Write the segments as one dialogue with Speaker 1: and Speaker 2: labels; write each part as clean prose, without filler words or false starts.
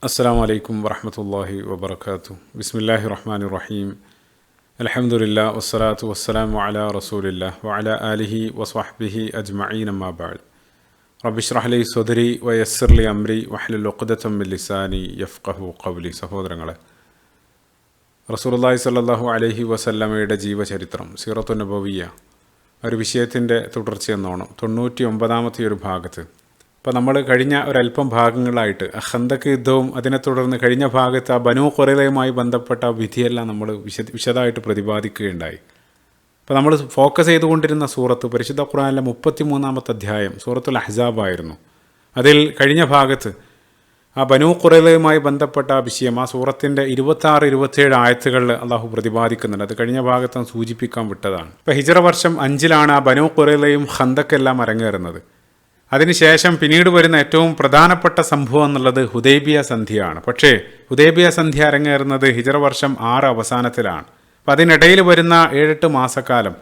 Speaker 1: അസ്സലാമു അലൈക്കും വറഹ്മത്തുള്ളാഹി വബറകാതുഹു. ബിസ്മില്ലാഹിർ റഹ്മാനിർ റഹീം. അൽഹംദുലില്ലാ വസ്സലാത്തു വസ്സലാമു അലാ റസൂലില്ലാഹ് വഅലാ ആലിഹി വസ്വഹ്ബിഹി അജ്മഈൻ. അമ്മാ ബഅദ്. റബ്ബി ഇശ്റഹ് ലി സ്വദ്രി വയസ്സിർ ലി അംരി വഹ്ലുൽ ഉഖ്ദതം മിൻ ലിസാനി യഫ്ഖഹു ഖൗലി. സഹോദരങ്ങളെ, റസൂലുള്ളാഹി സ്വല്ലല്ലാഹു അലൈഹി വസല്ലമയുടെ ജീവചരിത്രം സീറത്തുൻ നബവിയ്യ ഒരു വിഷയത്തിൻ്റെ തുടർച്ചയെന്നോണം 99-ാമത്തെ ഒരു ഭാഗത്ത് ഇപ്പോൾ നമ്മൾ കഴിഞ്ഞ ഒരല്പം ഭാഗങ്ങളായിട്ട് ഖന്തക്ക് യുദ്ധവും അതിനെ തുടർന്ന് കഴിഞ്ഞ ഭാഗത്ത് ആ ബനൂ ഖുറൈളയുമായി ബന്ധപ്പെട്ട വിധിയെല്ലാം നമ്മൾ വിശദമായിട്ട് പ്രതിപാദിക്കുകയുണ്ടായി. ഇപ്പോൾ നമ്മൾ ഫോക്കസ് ചെയ്തുകൊണ്ടിരുന്ന സൂറത്ത് പരിശുദ്ധ ഖുർആനിലെ 33-ാമത്തെ അധ്യായം സൂറത്തുൽ അഹ്സാബ് ആയിരുന്നു. അതിൽ കഴിഞ്ഞ ഭാഗത്ത് ആ ബനൂ ഖുറൈളയുമായി ബന്ധപ്പെട്ട ആ വിഷയം ആ സൂറത്തിൻ്റെ 26-27 ആയത്തുകളിൽ അള്ളാഹു പ്രതിപാദിക്കുന്നുണ്ട്. അത് കഴിഞ്ഞ ഭാഗത്ത് സൂചിപ്പിക്കാൻ വിട്ടതാണ്. ഇപ്പോൾ ഹിജ്റ വർഷം 5-ലാണ് ആ ബനൂ ഖുറൈളയും ഖന്തക്കെല്ലാം അരങ്ങേറുന്നത്. അതിനുശേഷം പിന്നീട് വരുന്ന ഏറ്റവും പ്രധാനപ്പെട്ട സംഭവം എന്നുള്ളത് ഹുദൈബിയ സന്ധിയാണ്. പക്ഷേ ഹുദൈബിയ സന്ധി അരങ്ങേറുന്നത് ഹിജ്റ വർഷം 6 അവസാനത്തിലാണ്. അപ്പം അതിനിടയിൽ വരുന്ന 7-8 മാസക്കാലം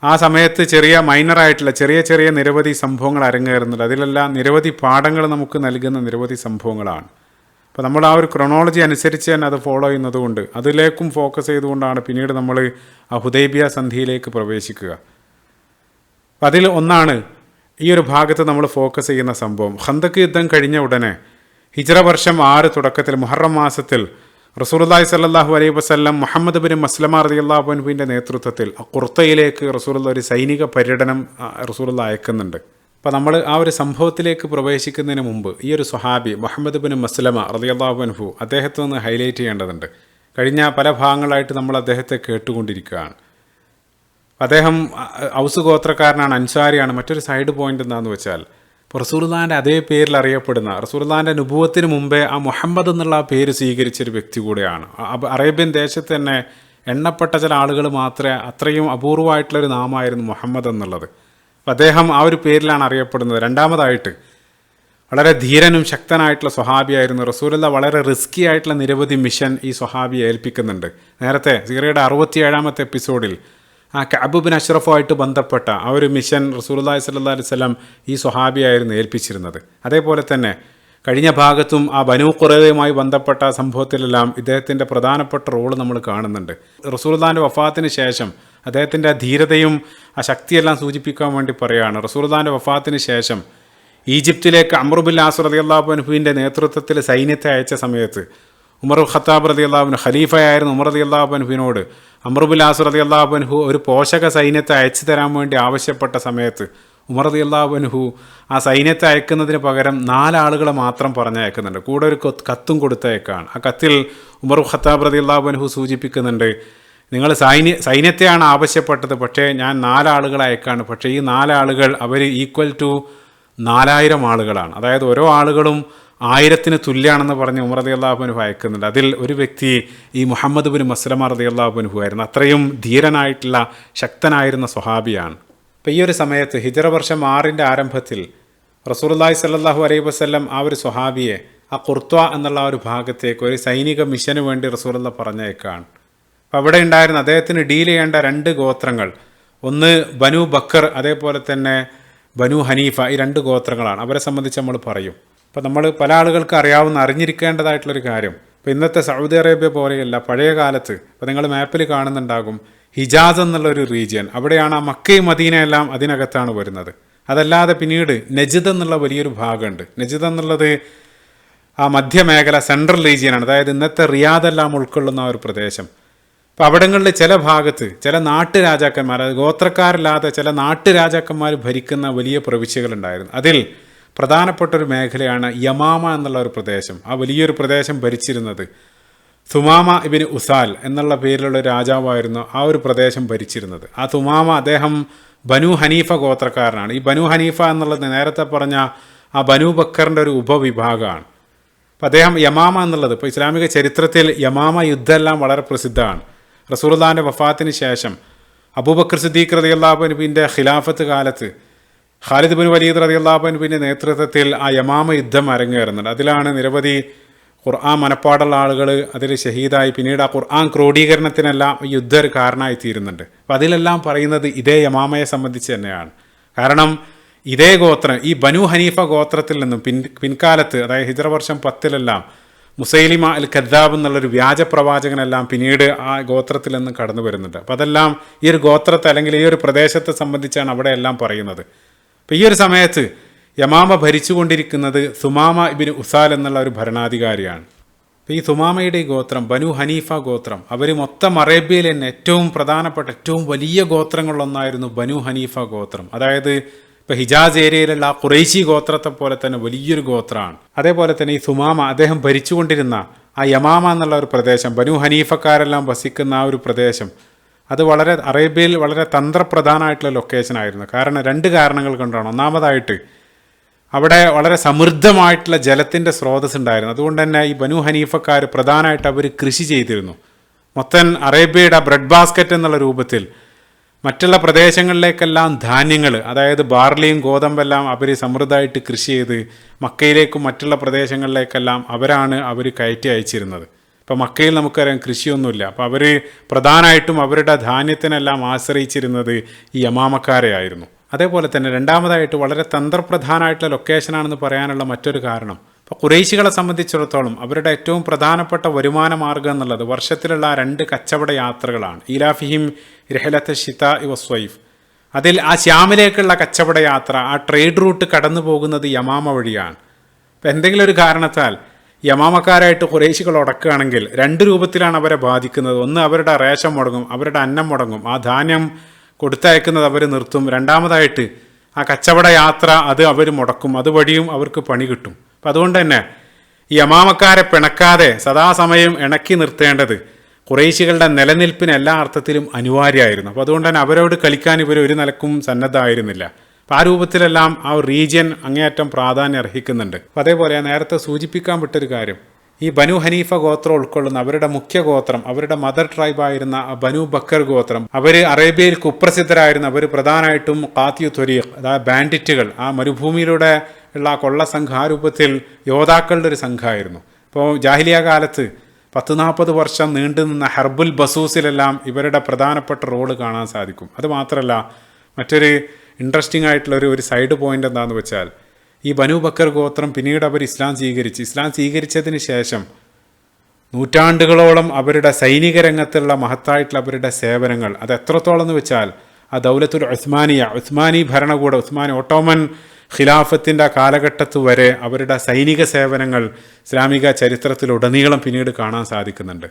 Speaker 1: ആ സമയത്ത് ചെറിയ മൈനറായിട്ടുള്ള ചെറിയ നിരവധി സംഭവങ്ങൾ അരങ്ങേറുന്നുണ്ട്. അതിലെല്ലാം നിരവധി പാഠങ്ങൾ നമുക്ക് നൽകുന്ന നിരവധി സംഭവങ്ങളാണ്. അപ്പോൾ നമ്മൾ ആ ഒരു ക്രൊണോളജി അനുസരിച്ച് തന്നെ അത് ഫോളോ ചെയ്യുന്നതുകൊണ്ട് അതിലേക്കും ഫോക്കസ് ചെയ്തുകൊണ്ടാണ് പിന്നീട് നമ്മൾ ആ ഹുദൈബിയ സന്ധിയിലേക്ക് പ്രവേശിക്കുക. അതിൽ ഒന്നാണ് ഈ ഒരു ഭാഗത്ത് നമ്മൾ ഫോക്കസ് ചെയ്യുന്ന സംഭവം. ഖന്തക്ക് യുദ്ധം കഴിഞ്ഞ ഉടനെ ഹിജ്റ വർഷം 6 തുടക്കത്തിൽ മുഹറം മാസത്തിൽ റസൂലുള്ളാഹി സ്വല്ലല്ലാഹു അലൈഹി വസല്ലം മുഹമ്മദ് ബിൻ മസ്ലമ റളിയല്ലാഹു അൻഹുവിൻ്റെ നേതൃത്വത്തിൽ ഖുർത്തയിലേക്ക് റസൂലുള്ള ഒരു സൈനിക പര്യടനം റസൂലുള്ള അയക്കുന്നുണ്ട്. അപ്പോൾ നമ്മൾ ആ ഒരു സംഭവത്തിലേക്ക് പ്രവേശിക്കുന്നതിന് മുമ്പ് ഈ ഒരു സ്വഹാബി മുഹമ്മദ് ബിൻ മസ്ലമ റളിയല്ലാഹു അൻഹു അദ്ദേഹത്തെ ഒന്ന് ഹൈലൈറ്റ് ചെയ്യേണ്ടതുണ്ട്. കഴിഞ്ഞ പല ഭാഗങ്ങളായിട്ട് നമ്മൾ അദ്ദേഹത്തെ കേട്ടുകൊണ്ടിരിക്കുകയാണ്. അദ്ദേഹം ഔസ് ഗോത്രക്കാരനാണ്, അൻസാരിയാണ്. മറ്റൊരു സൈഡ് പോയിന്റ് എന്താണെന്ന് വെച്ചാൽ റസൂലുള്ളാഹിൻ്റെ അതേ പേരിൽ അറിയപ്പെടുന്ന റസൂലുള്ളാഹിൻ്റെ നുബുവത്തിന് മുമ്പേ ആ മുഹമ്മദ് എന്നുള്ള ആ പേര് സ്വീകരിച്ചൊരു വ്യക്തി കൂടെയാണ്. അറേബ്യൻ ദേശത്ത് തന്നെ എണ്ണപ്പെട്ട ചില ആളുകൾ മാത്രമേ അത്രയും അപൂർവമായിട്ടുള്ളൊരു നാമമായിരുന്നു മുഹമ്മദ് എന്നുള്ളത്. അപ്പം അദ്ദേഹം ആ ഒരു പേരിലാണ് അറിയപ്പെടുന്നത്. രണ്ടാമതായിട്ട് വളരെ ധീരനും ശക്തനായിട്ടുള്ള സ്വഹാബിയായിരുന്നു. റസൂലുള്ള വളരെ റിസ്കി ആയിട്ടുള്ള നിരവധി മിഷൻ ഈ സ്വഹാബിയെ ഏൽപ്പിക്കുന്നുണ്ട്. നേരത്തെ സീറയുടെ 67-ാമത്തെ എപ്പിസോഡിൽ ആ കഅബ് ബിൻ അഷ്റഫുമായിട്ട് ബന്ധപ്പെട്ട ആ ഒരു മിഷൻ റസൂലുള്ളാഹി സ്വല്ലല്ലാഹു അലൈഹി വസല്ലം ഈ സ്വഹാബിയായിരുന്നു ഏൽപ്പിച്ചിരുന്നത്. അതേപോലെ തന്നെ കഴിഞ്ഞ ഭാഗത്തും ആ ബനൂ ഖുറൈളയുമായി ബന്ധപ്പെട്ട സംഭവത്തിലെല്ലാം ഇദ്ദേഹത്തിൻ്റെ പ്രധാനപ്പെട്ട റോള് നമ്മൾ കാണുന്നുണ്ട്. റസൂലുള്ളാഹിൻ്റെ വഫാത്തിന് ശേഷം അദ്ദേഹത്തിൻ്റെ ധീരതയും ആ ശക്തിയെല്ലാം സൂചിപ്പിക്കാൻ വേണ്ടി പറയുകയാണ്. റസൂലുള്ളാഹിൻ്റെ വഫാത്തിന് ശേഷം ഈജിപ്തിലേക്ക് അംർ ബിൻ ആസ് റളിയല്ലാഹു അൻഹുവിൻ്റെ നേതൃത്വത്തിൽ സൈന്യത്തെ അയച്ച സമയത്ത് ഉമർ ഖത്താബ് റളിയല്ലാഹു അൻഹു ഖലീഫയായിരുന്ന ഉമർ റളിയല്ലാഹു അൻഹുവിനോട് അംർ ബിൻ ആസ് റളിയല്ലാഹു അൻഹു ഒരു പോഷക സൈന്യത്തെ അയച്ചു തരാൻ വേണ്ടി ആവശ്യപ്പെട്ട സമയത്ത് ഉമർ റളിയല്ലാഹു അൻഹു ആ സൈന്യത്തെ അയക്കുന്നതിന് പകരം 4 ആളുകളെ മാത്രം പറഞ്ഞയക്കുന്നുണ്ട്. കൂടെ ഒരു കത്തും കൊടുത്തയക്കാണ്. ആ കത്തിൽ ഉമർ ഖത്താബ് റളിയല്ലാഹു അൻഹു സൂചിപ്പിക്കുന്നുണ്ട്, നിങ്ങൾ സൈന്യത്തെയാണ് ആവശ്യപ്പെട്ടത്, പക്ഷേ ഞാൻ 4 ആളുകളെ അയക്കാണ്. പക്ഷേ ഈ 4 ആളുകൾ അവർ ഈക്വൽ ടു 4000 ആളുകളാണ്. അതായത് ഓരോ ആളുകളും 1000-ന് തുല്യമാണെന്ന് പറഞ്ഞ് ഉമർ റളിയല്ലാഹു അൻഹു അയക്കുന്നുണ്ട്. അതിൽ ഒരു വ്യക്തി ഈ മുഹമ്മദ് ബിൻ മസ്ലമ റളിയല്ലാഹു അൻഹു ആയിരുന്നു. അത്രയും ധീരനായിട്ടുള്ള ശക്തനായിരുന്ന സ്വഹാബിയാണ്. അപ്പോൾ ഈ ഒരു സമയത്ത് ഹിജ്റ വർഷം 6-ൻ്റെ ആരംഭത്തിൽ റസൂലുള്ളാഹി സ്വല്ലല്ലാഹു അലൈഹി വസല്ലം ആ ഒരു സ്വഹാബിയെ ആ ഖുർത്വ എന്നുള്ള ഒരു ഭാഗത്തേക്ക് ഒരു സൈനിക മിഷന് വേണ്ടി റസൂലുള്ള പറഞ്ഞേക്കാണ്. അപ്പോൾ അവിടെ ഉണ്ടായിരുന്ന അദ്ദേഹത്തിന് ഡീൽ ചെയ്യേണ്ട 2 ഗോത്രങ്ങൾ, ഒന്ന് ബനു ബക്കർ, അതേപോലെ തന്നെ ബനു ഹനീഫ. ഈ 2 ഗോത്രങ്ങളാണ്. അവരെ സംബന്ധിച്ച് നമ്മൾ പറയും. അപ്പോൾ നമ്മൾ പല ആളുകൾക്ക് അറിഞ്ഞിരിക്കേണ്ടതായിട്ടുള്ളൊരു കാര്യം, ഇപ്പോൾ ഇന്നത്തെ സൗദി അറേബ്യ പോലെയല്ല, പഴയ കാലത്ത് ഇപ്പോൾ നിങ്ങൾ മാപ്പിൽ കാണുന്നുണ്ടാകും ഹിജാസ് എന്നുള്ളൊരു റീജിയൻ, അവിടെയാണ് ആ മക്കയും മദീനയെല്ലാം അതിനകത്താണ് വരുന്നത്. അതല്ലാതെ പിന്നീട് നജിദ് എന്നുള്ള വലിയൊരു ഭാഗമുണ്ട്. നജിദ് എന്നുള്ളത് ആ മധ്യമേഖല സെൻട്രൽ റീജിയനാണ്. അതായത് ഇന്നത്തെ റിയാദെല്ലാം ഉൾക്കൊള്ളുന്ന ഒരു പ്രദേശം. അപ്പോൾ അവിടങ്ങളിൽ ചില ഭാഗത്ത് ചില നാട്ടുരാജാക്കന്മാർ, അത് ഗോത്രക്കാരില്ലാതെ ചില നാട്ടുരാജാക്കന്മാർ ഭരിക്കുന്ന വലിയ പ്രവിശ്യകളുണ്ടായിരുന്നു. അതിൽ പ്രധാനപ്പെട്ടൊരു മേഖലയാണ് യമാമ എന്നുള്ള ഒരു പ്രദേശം. ആ വലിയൊരു പ്രദേശം ഭരിച്ചിരുന്നത് തുമാമ ഇബ്നു ഉസാൽ എന്നുള്ള പേരിലുള്ള രാജാവായിരുന്നു ആ ഒരു പ്രദേശം ഭരിച്ചിരുന്നത്. ആ തുമാമ അദ്ദേഹം ബനു ഹനീഫ ഗോത്രക്കാരനാണ്. ഈ ബനു ഹനീഫ എന്നുള്ളത് നേരത്തെ പറഞ്ഞ ആ ബനു ബക്കറിൻ്റെ ഒരു ഉപവിഭാഗമാണ്. അപ്പം അദ്ദേഹം യമാമ എന്നുള്ളത് ഇപ്പോൾ ഇസ്ലാമിക ചരിത്രത്തിൽ യമാമ യുദ്ധമെല്ലാം വളരെ പ്രസിദ്ധമാണ്. റസൂലുള്ളാഹിൻ്റെ വഫാത്തിന് ശേഷം അബൂബക്കർ സിദ്ദീഖ് റളിയല്ലാഹു അൻഹുവിൻ്റെ ഖിലാഫത്ത് കാലത്ത് ഖാലിദ് ബിൻ വലീദ് റളിയല്ലാഹു അൻഹുവിൻ്റെ നേതൃത്വത്തിൽ ആ യമാമ യുദ്ധം അരങ്ങേറുന്നുണ്ട്. അതിലാണ് നിരവധി ഖുർആൻ മനപ്പാടുള്ള ആളുകൾ അതിൽ ഷഹീദായി. പിന്നീട് ആ ഖുർആൻ ക്രോഡീകരണത്തിനെല്ലാം ഈ യുദ്ധം ഒരു കാരണമായി തീരുന്നുണ്ട്. അപ്പോൾ അതിലെല്ലാം പറയുന്നത് ഇതേ യമാമയെ സംബന്ധിച്ച് തന്നെയാണ്. കാരണം ഇതേ ഗോത്രം ഈ ബനു ഹനീഫ ഗോത്രത്തിൽ നിന്നും പിൻകാലത്ത്, അതായത് ഹിജ്റ വർഷം 10 മുസൈലിമ അൽ കദ്ദാബ് എന്നുള്ളൊരു വ്യാജ പ്രവാചകനെല്ലാം പിന്നീട് ആ ഗോത്രത്തിൽ നിന്നും കടന്നു വരുന്നുണ്ട്. അപ്പോൾ അതെല്ലാം ഈ ഒരു ഗോത്രത്തെ അല്ലെങ്കിൽ ഈ ഒരു പ്രദേശത്തെ സംബന്ധിച്ചാണ് അവിടെ എല്ലാം പറയുന്നത്. അപ്പോൾ ഈ ഒരു സമയത്ത് യമാമ ഭരിച്ചുകൊണ്ടിരിക്കുന്നത് സുമാമ ഇബ്നു ഉസാൽ എന്നുള്ള ഒരു ഭരണാധികാരിയാണ്. അപ്പോൾ ഈ സുമാമയുടെ ഈ ഗോത്രം ബനു ഹനീഫ ഗോത്രം, അവർ മൊത്തം അറേബ്യയിൽ തന്നെ ഏറ്റവും പ്രധാനപ്പെട്ട ഏറ്റവും വലിയ ഗോത്രങ്ങളിലൊന്നായിരുന്നു ബനു ഹനീഫ ഗോത്രം. അതായത് ഇപ്പോൾ ഹിജാസ് ഏരിയയിലുള്ള ആ ഖുറൈശി ഗോത്രത്തെ പോലെ തന്നെ വലിയൊരു ഗോത്രമാണ്. അതേപോലെ തന്നെ ഈ സുമാമ അദ്ദേഹം ഭരിച്ചുകൊണ്ടിരുന്ന ആ യമാമ എന്നുള്ള ഒരു പ്രദേശം, ബനു ഹനീഫക്കാരെല്ലാം വസിക്കുന്ന ആ ഒരു പ്രദേശം, അത് വളരെ അറേബ്യയിൽ വളരെ തന്ത്രപ്രധാനമായിട്ടുള്ള ലൊക്കേഷനായിരുന്നു. കാരണം 2 കാരണങ്ങൾ കൊണ്ടാണ്. ഒന്നാമതായിട്ട് അവിടെ വളരെ സമൃദ്ധമായിട്ടുള്ള ജലത്തിൻ്റെ സ്രോതസ് ഉണ്ടായിരുന്നു. അതുകൊണ്ട് തന്നെ ഈ ബനു ഹനീഫക്കാർ പ്രധാനമായിട്ട് അവർ കൃഷി ചെയ്തിരുന്നു. മൊത്തം അറേബ്യയുടെ ബ്രെഡ് ബാസ്ക്കറ്റ് എന്നുള്ള രൂപത്തിൽ മറ്റുള്ള പ്രദേശങ്ങളിലേക്കെല്ലാം ധാന്യങ്ങൾ, അതായത് ബാർലിയും ഗോതമ്പെല്ലാം അവർ സമൃദ്ധമായിട്ട് കൃഷി ചെയ്ത് മക്കയിലേക്കും മറ്റുള്ള പ്രദേശങ്ങളിലേക്കെല്ലാം അവർ കയറ്റി അയച്ചിരുന്നത്. ഇപ്പോൾ മക്കയിൽ നമുക്കറിയാം കൃഷിയൊന്നുമില്ല. അപ്പോൾ അവർ പ്രധാനമായിട്ടും അവരുടെ ധാന്യത്തിനെല്ലാം ആശ്രയിച്ചിരുന്നത് ഈ യമാമക്കാരെ ആയിരുന്നു. അതേപോലെ തന്നെ രണ്ടാമതായിട്ട് വളരെ തന്ത്രപ്രധാനമായിട്ടുള്ള ലൊക്കേഷനാണെന്ന് പറയാനുള്ള മറ്റൊരു കാരണം, ഇപ്പോൾ ഖുറൈശികളെ സംബന്ധിച്ചിടത്തോളം അവരുടെ ഏറ്റവും പ്രധാനപ്പെട്ട വരുമാന മാർഗ്ഗം എന്നുള്ളത് വർഷത്തിലുള്ള 2 കച്ചവട യാത്രകളാണ്. ഇലാഫിഹിം രഹലത്ത് ഷിതാ വസ്വൈഫ്. അതിൽ ആ ശ്യാമിലേക്കുള്ള കച്ചവട യാത്ര, ആ ട്രേഡ് റൂട്ട് കടന്നു പോകുന്നത് യമാമ വഴിയാണ്. ഇപ്പം എന്തെങ്കിലും ഒരു കാരണത്താൽ യമാമക്കാരായിട്ട് ഖുറൈശികൾ ഉടക്കുകയാണെങ്കിൽ 2 രൂപത്തിലാണ് അവരെ ബാധിക്കുന്നത്. ഒന്ന്, അവരുടെ റേഷൻ മുടങ്ങും, അവരുടെ അന്നം മുടങ്ങും, ആ ധാന്യം കൊടുത്തയക്കുന്നത് അവർ നിർത്തും. രണ്ടാമതായിട്ട് ആ കച്ചവട യാത്ര അത് അവർ മുടക്കും, അതുവഴിയും അവർക്ക് പണി കിട്ടും. അപ്പം അതുകൊണ്ട് തന്നെ ഈ യമാമക്കാരെ പിണക്കാതെ സദാസമയം ഇണക്കി നിർത്തേണ്ടത് ഖുറൈശികളുടെ നിലനിൽപ്പിന് എല്ലാ അർത്ഥത്തിലും അനിവാര്യമായിരുന്നു. അപ്പോൾ അതുകൊണ്ട് തന്നെ അവരോട് കളിക്കാൻ ഇവർ ഒരു നിലക്കും സന്നദ്ധമായിരുന്നില്ല. അപ്പോൾ ആ രൂപത്തിലെല്ലാം ആ റീജിയൻ അങ്ങേയറ്റം പ്രാധാന്യം അർഹിക്കുന്നുണ്ട്. അപ്പോൾ അതേപോലെ നേരത്തെ സൂചിപ്പിക്കാൻ വിട്ടൊരു കാര്യം, ഈ ബനു ഹനീഫ ഗോത്രം ഉൾക്കൊള്ളുന്ന അവരുടെ മുഖ്യ ഗോത്രം, അവരുടെ മദർ ട്രൈബായിരുന്ന ബനു ബക്കർ ഗോത്രം, അവർ അറേബ്യയിൽ കുപ്രസിദ്ധരായിരുന്ന, അവർ പ്രധാനമായിട്ടും ഖാത്തിയു ത്വരീഖ്, അതായത് ബാൻഡിറ്റുകൾ, ആ മരുഭൂമിയിലൂടെ ഉള്ള കൊള്ള സംഘം, ആ രൂപത്തിൽ യോദ്ധാക്കളുടെ ഒരു സംഘമായിരുന്നു. ഇപ്പോൾ ജാഹിലിയ കാലത്ത് 10-40 വർഷം നീണ്ടു നിന്ന ഹർബുൽ ബസൂസിലെല്ലാം ഇവരുടെ പ്രധാനപ്പെട്ട റോള് കാണാൻ സാധിക്കും. അതുമാത്രമല്ല, മറ്റൊരു ഇൻട്രസ്റ്റിംഗ് ആയിട്ടുള്ള ഒരു സൈഡ് പോയിന്റ് എന്താണെന്ന് വെച്ചാൽ, ഈ ബനു ബക്കർ ഗോത്രം പിന്നീട് അവർ ഇസ്ലാം സ്വീകരിച്ചതിന് ശേഷം നൂറ്റാണ്ടുകളോളം അവരുടെ സൈനിക രംഗത്തുള്ള മഹത്തായിട്ടുള്ള അവരുടെ സേവനങ്ങൾ, അത് എത്രത്തോളം എന്ന് വെച്ചാൽ ആ ദൗലത്തുൽ ഉസ്മാനി ഭരണകൂടം, ഓട്ടോമൻ ഖിലാഫത്തിൻ്റെ കാലഘട്ടത്ത് വരെ അവരുടെ സൈനിക സേവനങ്ങൾ ഇസ്ലാമിക ചരിത്രത്തിലുടനീളം പിന്നീട് കാണാൻ സാധിക്കുന്നുണ്ട്.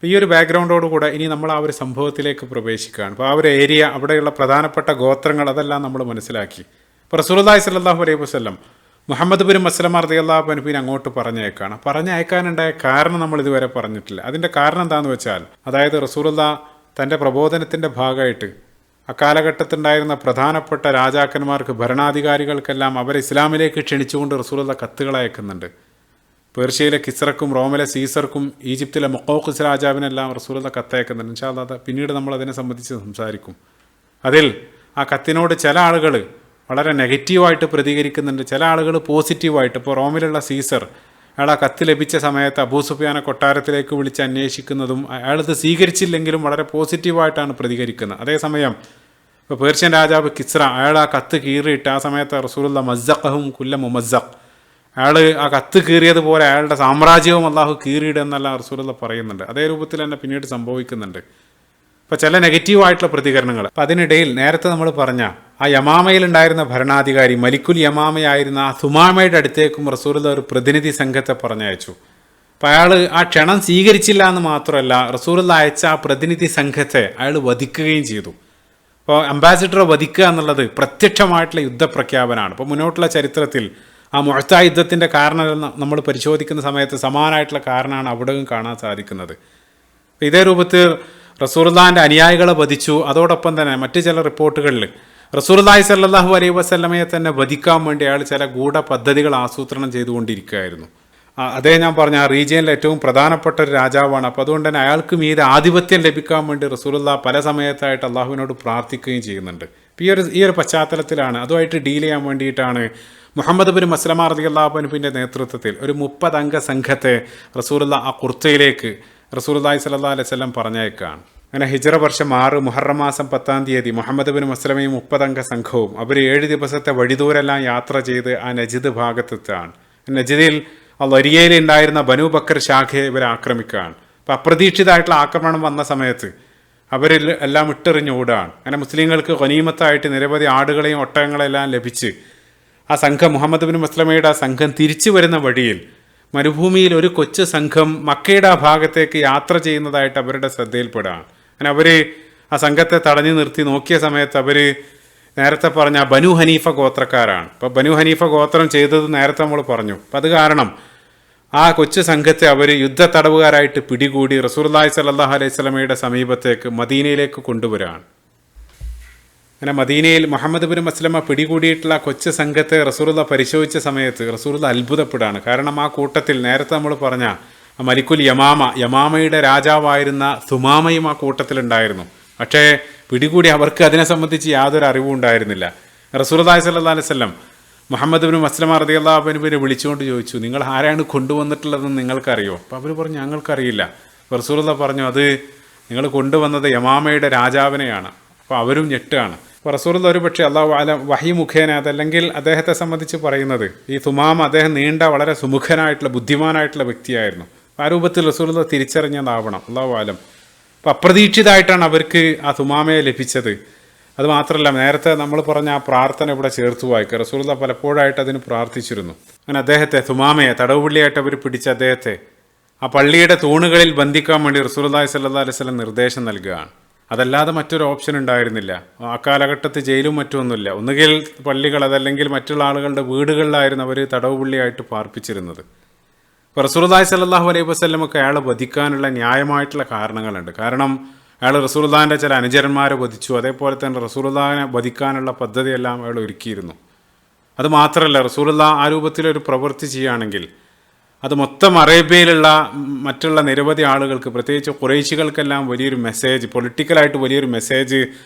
Speaker 1: ഈ ഒരു ബാക്ക്ഗ്രൗണ്ടോടുകൂടെ ഇനി നമ്മൾ ആ ഒരു സംഭവത്തിലേക്ക് പ്രവേശിക്കുകയാണ്. അപ്പോൾ ആ ഒരു ഏരിയ, അവിടെയുള്ള പ്രധാനപ്പെട്ട ഗോത്രങ്ങൾ, അതെല്ലാം നമ്മൾ മനസ്സിലാക്കി. ഇപ്പോൾ റസൂലുള്ളാഹി സ്വല്ലല്ലാഹു അലൈഹി വസല്ലം മുഹമ്മദ് ബിൻ മസ്ലമ റളിയല്ലാഹു അൻഹുവിനെ അങ്ങോട്ട് പറഞ്ഞയക്കാനുണ്ടായ കാരണം നമ്മൾ ഇതുവരെ പറഞ്ഞിട്ടില്ല. അതിൻ്റെ കാരണം എന്താണെന്ന് വെച്ചാൽ, അതായത് റസൂലുള്ളാഹ് തൻ്റെ പ്രബോധനത്തിൻ്റെ ഭാഗമായിട്ട് അക്കാലഘട്ടത്തുണ്ടായിരുന്ന പ്രധാനപ്പെട്ട രാജാക്കന്മാർക്ക്, ഭരണാധികാരികൾക്കെല്ലാം അവരെ ഇസ്ലാമിലേക്ക് ക്ഷണിച്ചുകൊണ്ട് റസൂലുള്ളാഹ് കത്തുകൾ അയക്കുന്നുണ്ട്. പേർഷ്യയിലെ കിസ്റക്കും റോമിലെ സീസർക്കും ഈജിപ്തിലെ മൊക്കോഖിസ് രാജാവിനെല്ലാം റസൂലുള്ളാഹ് കത്തയക്കുന്നുണ്ട്. ഇൻഷാ അല്ലാഹ് പിന്നീട് നമ്മൾ അതിനെ സംബന്ധിച്ച് സംസാരിക്കും. അതിൽ ആ കത്തിനോട് ചില ആളുകൾ വളരെ നെഗറ്റീവായിട്ട് പ്രതികരിക്കുന്നുണ്ട്, ചില ആളുകൾ പോസിറ്റീവായിട്ട്. ഇപ്പോൾ റോമിലുള്ള സീസർ, അയാൾ ആ കത്ത് ലഭിച്ച സമയത്ത് അബൂ സുഫിയാനെ കൊട്ടാരത്തിലേക്ക് വിളിച്ച് അന്വേഷിക്കുന്നതും അയാളത് സ്വീകരിച്ചില്ലെങ്കിലും വളരെ പോസിറ്റീവായിട്ടാണ് പ്രതികരിക്കുന്നത്. അതേസമയം ഇപ്പോൾ പേർഷ്യൻ രാജാവ് കിസ്റ, അയാൾ ആ കത്ത് കീറിയിട്ട് ആ സമയത്ത് റസൂലുള്ളാഹ് മസ്സഖഹും കുല്ല മുമസ്സഖ്, അയാൾ ആ കത്ത് കീറിയതുപോലെ അയാളുടെ സാമ്രാജ്യവും അള്ളാഹു കീറിയിടുന്നല്ല റസൂലുള്ളാഹ് പറയുന്നുണ്ട്. അതേ രൂപത്തിൽ തന്നെ പിന്നീട് സംഭവിക്കുന്നുണ്ട്. ഇപ്പോൾ ചില നെഗറ്റീവായിട്ടുള്ള പ്രതികരണങ്ങൾ. അപ്പം അതിനിടയിൽ നേരത്തെ നമ്മൾ പറഞ്ഞ ആ യമാമയിലുണ്ടായിരുന്ന ഭരണാധികാരി മലിക്കുൽ യമാമയായിരുന്ന ആ സുമാമയുടെ അടുത്തേക്കും റസൂലുള്ളാഹ് ഒരു പ്രതിനിധി സംഘത്തെ പറഞ്ഞയച്ചു. അപ്പോൾ അയാൾ ആ ക്ഷണം സ്വീകരിച്ചില്ല എന്ന് മാത്രമല്ല, റസൂലുള്ളാഹ് അയച്ച ആ പ്രതിനിധി സംഘത്തെ അയാൾ വധിക്കുകയും ചെയ്തു. അപ്പോൾ അംബാസിഡറെ വധിക്കുക എന്നുള്ളത് പ്രത്യക്ഷമായിട്ടുള്ള യുദ്ധപ്രഖ്യാപനമാണ്. അപ്പോൾ മുന്നോട്ടുള്ള ചരിത്രത്തിൽ ആ മുഅ്ത യുദ്ധത്തിൻ്റെ കാരണം നമ്മൾ പരിശോധിക്കുന്ന സമയത്ത് സമാനമായിട്ടുള്ള കാരണമാണ് അവിടെയും കാണാൻ സാധിക്കുന്നത്. ഇതേ രൂപത്തിൽ റസൂലുള്ളാഹിൻ്റെ അനുയായികളെ വധിച്ചു. അതോടൊപ്പം തന്നെ മറ്റു ചില റിപ്പോർട്ടുകളിൽ റസൂലുള്ളാഹി സ്വല്ലല്ലാഹു അലൈഹി വസല്ലമയെ തന്നെ വധിക്കാൻ വേണ്ടി അയാൾ ചില ഗൂഢ പദ്ധതികൾ ആസൂത്രണം ചെയ്തുകൊണ്ടിരിക്കുകയായിരുന്നു. അതേ ഞാൻ പറഞ്ഞ ആ റീജിയനിലെ ഏറ്റവും പ്രധാനപ്പെട്ട ഒരു രാജാവാണ്. അപ്പോൾ അതുകൊണ്ട് തന്നെ അയാൾക്ക് മീതെ ആധിപത്യം ലഭിക്കാൻ വേണ്ടി റസൂലുള്ളാഹി പല സമയത്തായിട്ട് അള്ളാഹുവിനോട് പ്രാർത്ഥിക്കുകയും ചെയ്യുന്നുണ്ട്. ഈ ഒരു പശ്ചാത്തലത്തിലാണ്, അതുമായിട്ട് ഡീൽ ചെയ്യാൻ വേണ്ടിയിട്ടാണ് മുഹമ്മദ് ബിൻ മസ്ലമ റളിയല്ലാഹു അൻഹുവിൻ്റെ നേതൃത്വത്തിൽ ഒരു 30 അംഗ സംഘത്തെ റസൂലുള്ളാഹി ആ ഖുർത്തയിലേക്ക് റസൂലുള്ളാഹി സ്വല്ലല്ലാഹു അലൈഹി വസല്ലം പറഞ്ഞയക്കുകയാണ്. അങ്ങനെ ഹിജ്റ വർഷം 6 മുഹറം മാസം 10-ാം തീയതി മുഹമ്മദ് ബിൻ മസ്ലമയും 30 അംഗ സംഘവും അവർ 7 ദിവസത്തെ വഴിദൂരെല്ലാം യാത്ര ചെയ്ത് ആ നജിദ് ഭാഗത്തെത്താണ്. നജിദിൽ ലരിയയിൽ ഉണ്ടായിരുന്ന ബനു ബക്കർ ശാഖയെ ഇവർ ആക്രമിക്കുകയാണ്. അപ്പോൾ അപ്രതീക്ഷിതമായിട്ടുള്ള ആക്രമണം വന്ന സമയത്ത് അവരിൽ എല്ലാം ഇട്ടെറിഞ്ഞോടുകയാണ്. അങ്ങനെ മുസ്ലിങ്ങൾക്ക് ഗനീമത്തായിട്ട് നിരവധി ആടുകളെയും ഒട്ടകങ്ങളെല്ലാം ലഭിച്ച് ആ സംഘം മുഹമ്മദ് ബിൻ മസ്ലമയുടെ ആ സംഘം തിരിച്ചു വരുന്ന വഴിയിൽ മരുഭൂമിയിൽ ഒരു കൊച്ചു സംഘം മക്കയുടെ ആ ഭാഗത്തേക്ക് യാത്ര ചെയ്യുന്നതായിട്ട് അവരുടെ ശ്രദ്ധയിൽപ്പെടുകയാണ്. അങ്ങനെ അവർ ആ സംഘത്തെ തടഞ്ഞു നിർത്തി നോക്കിയ സമയത്ത് അവർ നേരത്തെ പറഞ്ഞ ബനു ഹനീഫ ഗോത്രക്കാരാണ്. അപ്പോൾ ബനു ഹനീഫ ഗോത്രം ചെയ്തത് നേരത്തെ നമ്മൾ പറഞ്ഞു. അപ്പം അത് കാരണം ആ കൊച്ചു സംഘത്തെ അവർ യുദ്ധ തടവുകാരായിട്ട് പിടികൂടി റസൂലുള്ളാഹി സ്വല്ലല്ലാഹു അലൈഹി വസല്ലമയുടെ സമീപത്തേക്ക് മദീനയിലേക്ക് കൊണ്ടുവരികയാണ്. അങ്ങനെ മദീനയിൽ മുഹമ്മദ് ബിൻ മസ്ലമ പിടികൂടിയിട്ടുള്ള കൊച്ചു സംഘത്തെ റസൂലുള്ള പരിശോധിച്ച സമയത്ത് റസൂലുള്ള അത്ഭുതപ്പെടുകയാണ്. കാരണം ആ കൂട്ടത്തിൽ നേരത്തെ നമ്മൾ പറഞ്ഞ മലിക്കുൽ യമാമയുടെ രാജാവായിരുന്ന സുമാമയും ആ കൂട്ടത്തിലുണ്ടായിരുന്നു. പക്ഷേ പിടികൂടി അവർക്ക് അതിനെ സംബന്ധിച്ച് യാതൊരു അറിവും ഉണ്ടായിരുന്നില്ല. റസൂലുള്ളാഹി സ്വല്ലല്ലാഹു അലൈഹി വസല്ലം മുഹമ്മദ് ബിൻ മസ്ലമ റളിയല്ലാഹു അൻഹുവിനെ വിളിച്ചുകൊണ്ട് ചോദിച്ചു, നിങ്ങൾ ആരാണ് കൊണ്ടുവന്നിട്ടുള്ളതെന്ന് നിങ്ങൾക്കറിയോ? അപ്പോൾ അവർ പറഞ്ഞു, ഞങ്ങൾക്കറിയില്ല. റസൂലുള്ളാഹി പറഞ്ഞു, അത് നിങ്ങൾ കൊണ്ടുവന്നത് യമാമയുടെ രാജാവിനെയാണ്. അപ്പോൾ അവരും ഞെട്ടാണ്. അപ്പോൾ റസൂലുള്ളാഹി ഒരു പക്ഷേ അല്ലാഹു അലം വഹി മുഖേന അതല്ലെങ്കിൽ അദ്ദേഹത്തെ സംബന്ധിച്ച് പറയുന്നത് ഈ സുമാമ അദ്ദേഹം നീണ്ട വളരെ സുമുഖനായിട്ടുള്ള ബുദ്ധിമാനായിട്ടുള്ള വ്യക്തിയായിരുന്നു. ആ രൂപത്തിൽ റസൂലുള്ളാഹി തിരിച്ചറിഞ്ഞതാവണം, അല്ലാഹു അലം. അപ്പോൾ അപ്രതീക്ഷിതമായിട്ടാണ് അവർക്ക് ആ സുമാമയെ ലഭിച്ചത്. അതുമാത്രമല്ല, നേരത്തെ നമ്മൾ പറഞ്ഞ ആ പ്രാർത്ഥന ഇവിടെ ചേർത്ത് വായിക്കുക. റസൂലുള്ളാഹി പലപ്പോഴായിട്ട് അതിന് പ്രാർത്ഥിച്ചിരുന്നു. അങ്ങനെ അദ്ദേഹത്തെ സുമാമയെ തടവുപള്ളിയായിട്ട് അവർ പിടിച്ച അദ്ദേഹത്തെ ആ പള്ളിയുടെ തൂണുകളിൽ ബന്ധിക്കാൻ വേണ്ടി റസൂലുള്ളാഹി സ്വല്ലല്ലാഹു അലൈഹി വസല്ലം നിർദ്ദേശം നൽകുകയാണ്. അതല്ലാതെ മറ്റൊരു ഓപ്ഷൻ ഉണ്ടായിരുന്നില്ല. ആ കാലഘട്ടത്തിൽ ജയിലും മറ്റൊന്നുമില്ല. ഒന്നുകിൽ പള്ളികൾ അതല്ലെങ്കിൽ മറ്റുള്ള ആളുകളുടെ വീടുകളിലായിരുന്നു അവർ തടവുപള്ളിയായിട്ട് പാർപ്പിച്ചിരുന്നത്. ഇപ്പോൾ റസൂലുള്ളാഹി സ്വല്ലല്ലാഹു അലൈഹി വസല്ലമക്ക് അയാളെ വധിക്കാനുള്ള ന്യായമായിട്ടുള്ള കാരണങ്ങളുണ്ട്. കാരണം അയാൾ റസൂലുള്ളാഹിൻ്റെ ചില അനുചരന്മാരെ വധിച്ചു. അതേപോലെ തന്നെ റസൂലുള്ളാഹിനെ വധിക്കാനുള്ള പദ്ധതിയെല്ലാം അയാൾ ഒരുക്കിയിരുന്നു. അതുമാത്രമല്ല, റസൂലുള്ളാഹി ആ രൂപത്തിലൊരു പ്രവൃത്തി ചെയ്യുകയാണെങ്കിൽ അത് മൊത്തം അറേബ്യയിലുള്ള മറ്റുള്ള നിരവധി ആളുകൾക്ക്, പ്രത്യേകിച്ച് ഖുറൈശികൾക്കെല്ലാം വലിയൊരു മെസ്സേജ്, പൊളിറ്റിക്കലായിട്ട് വലിയൊരു മെസ്സേജ്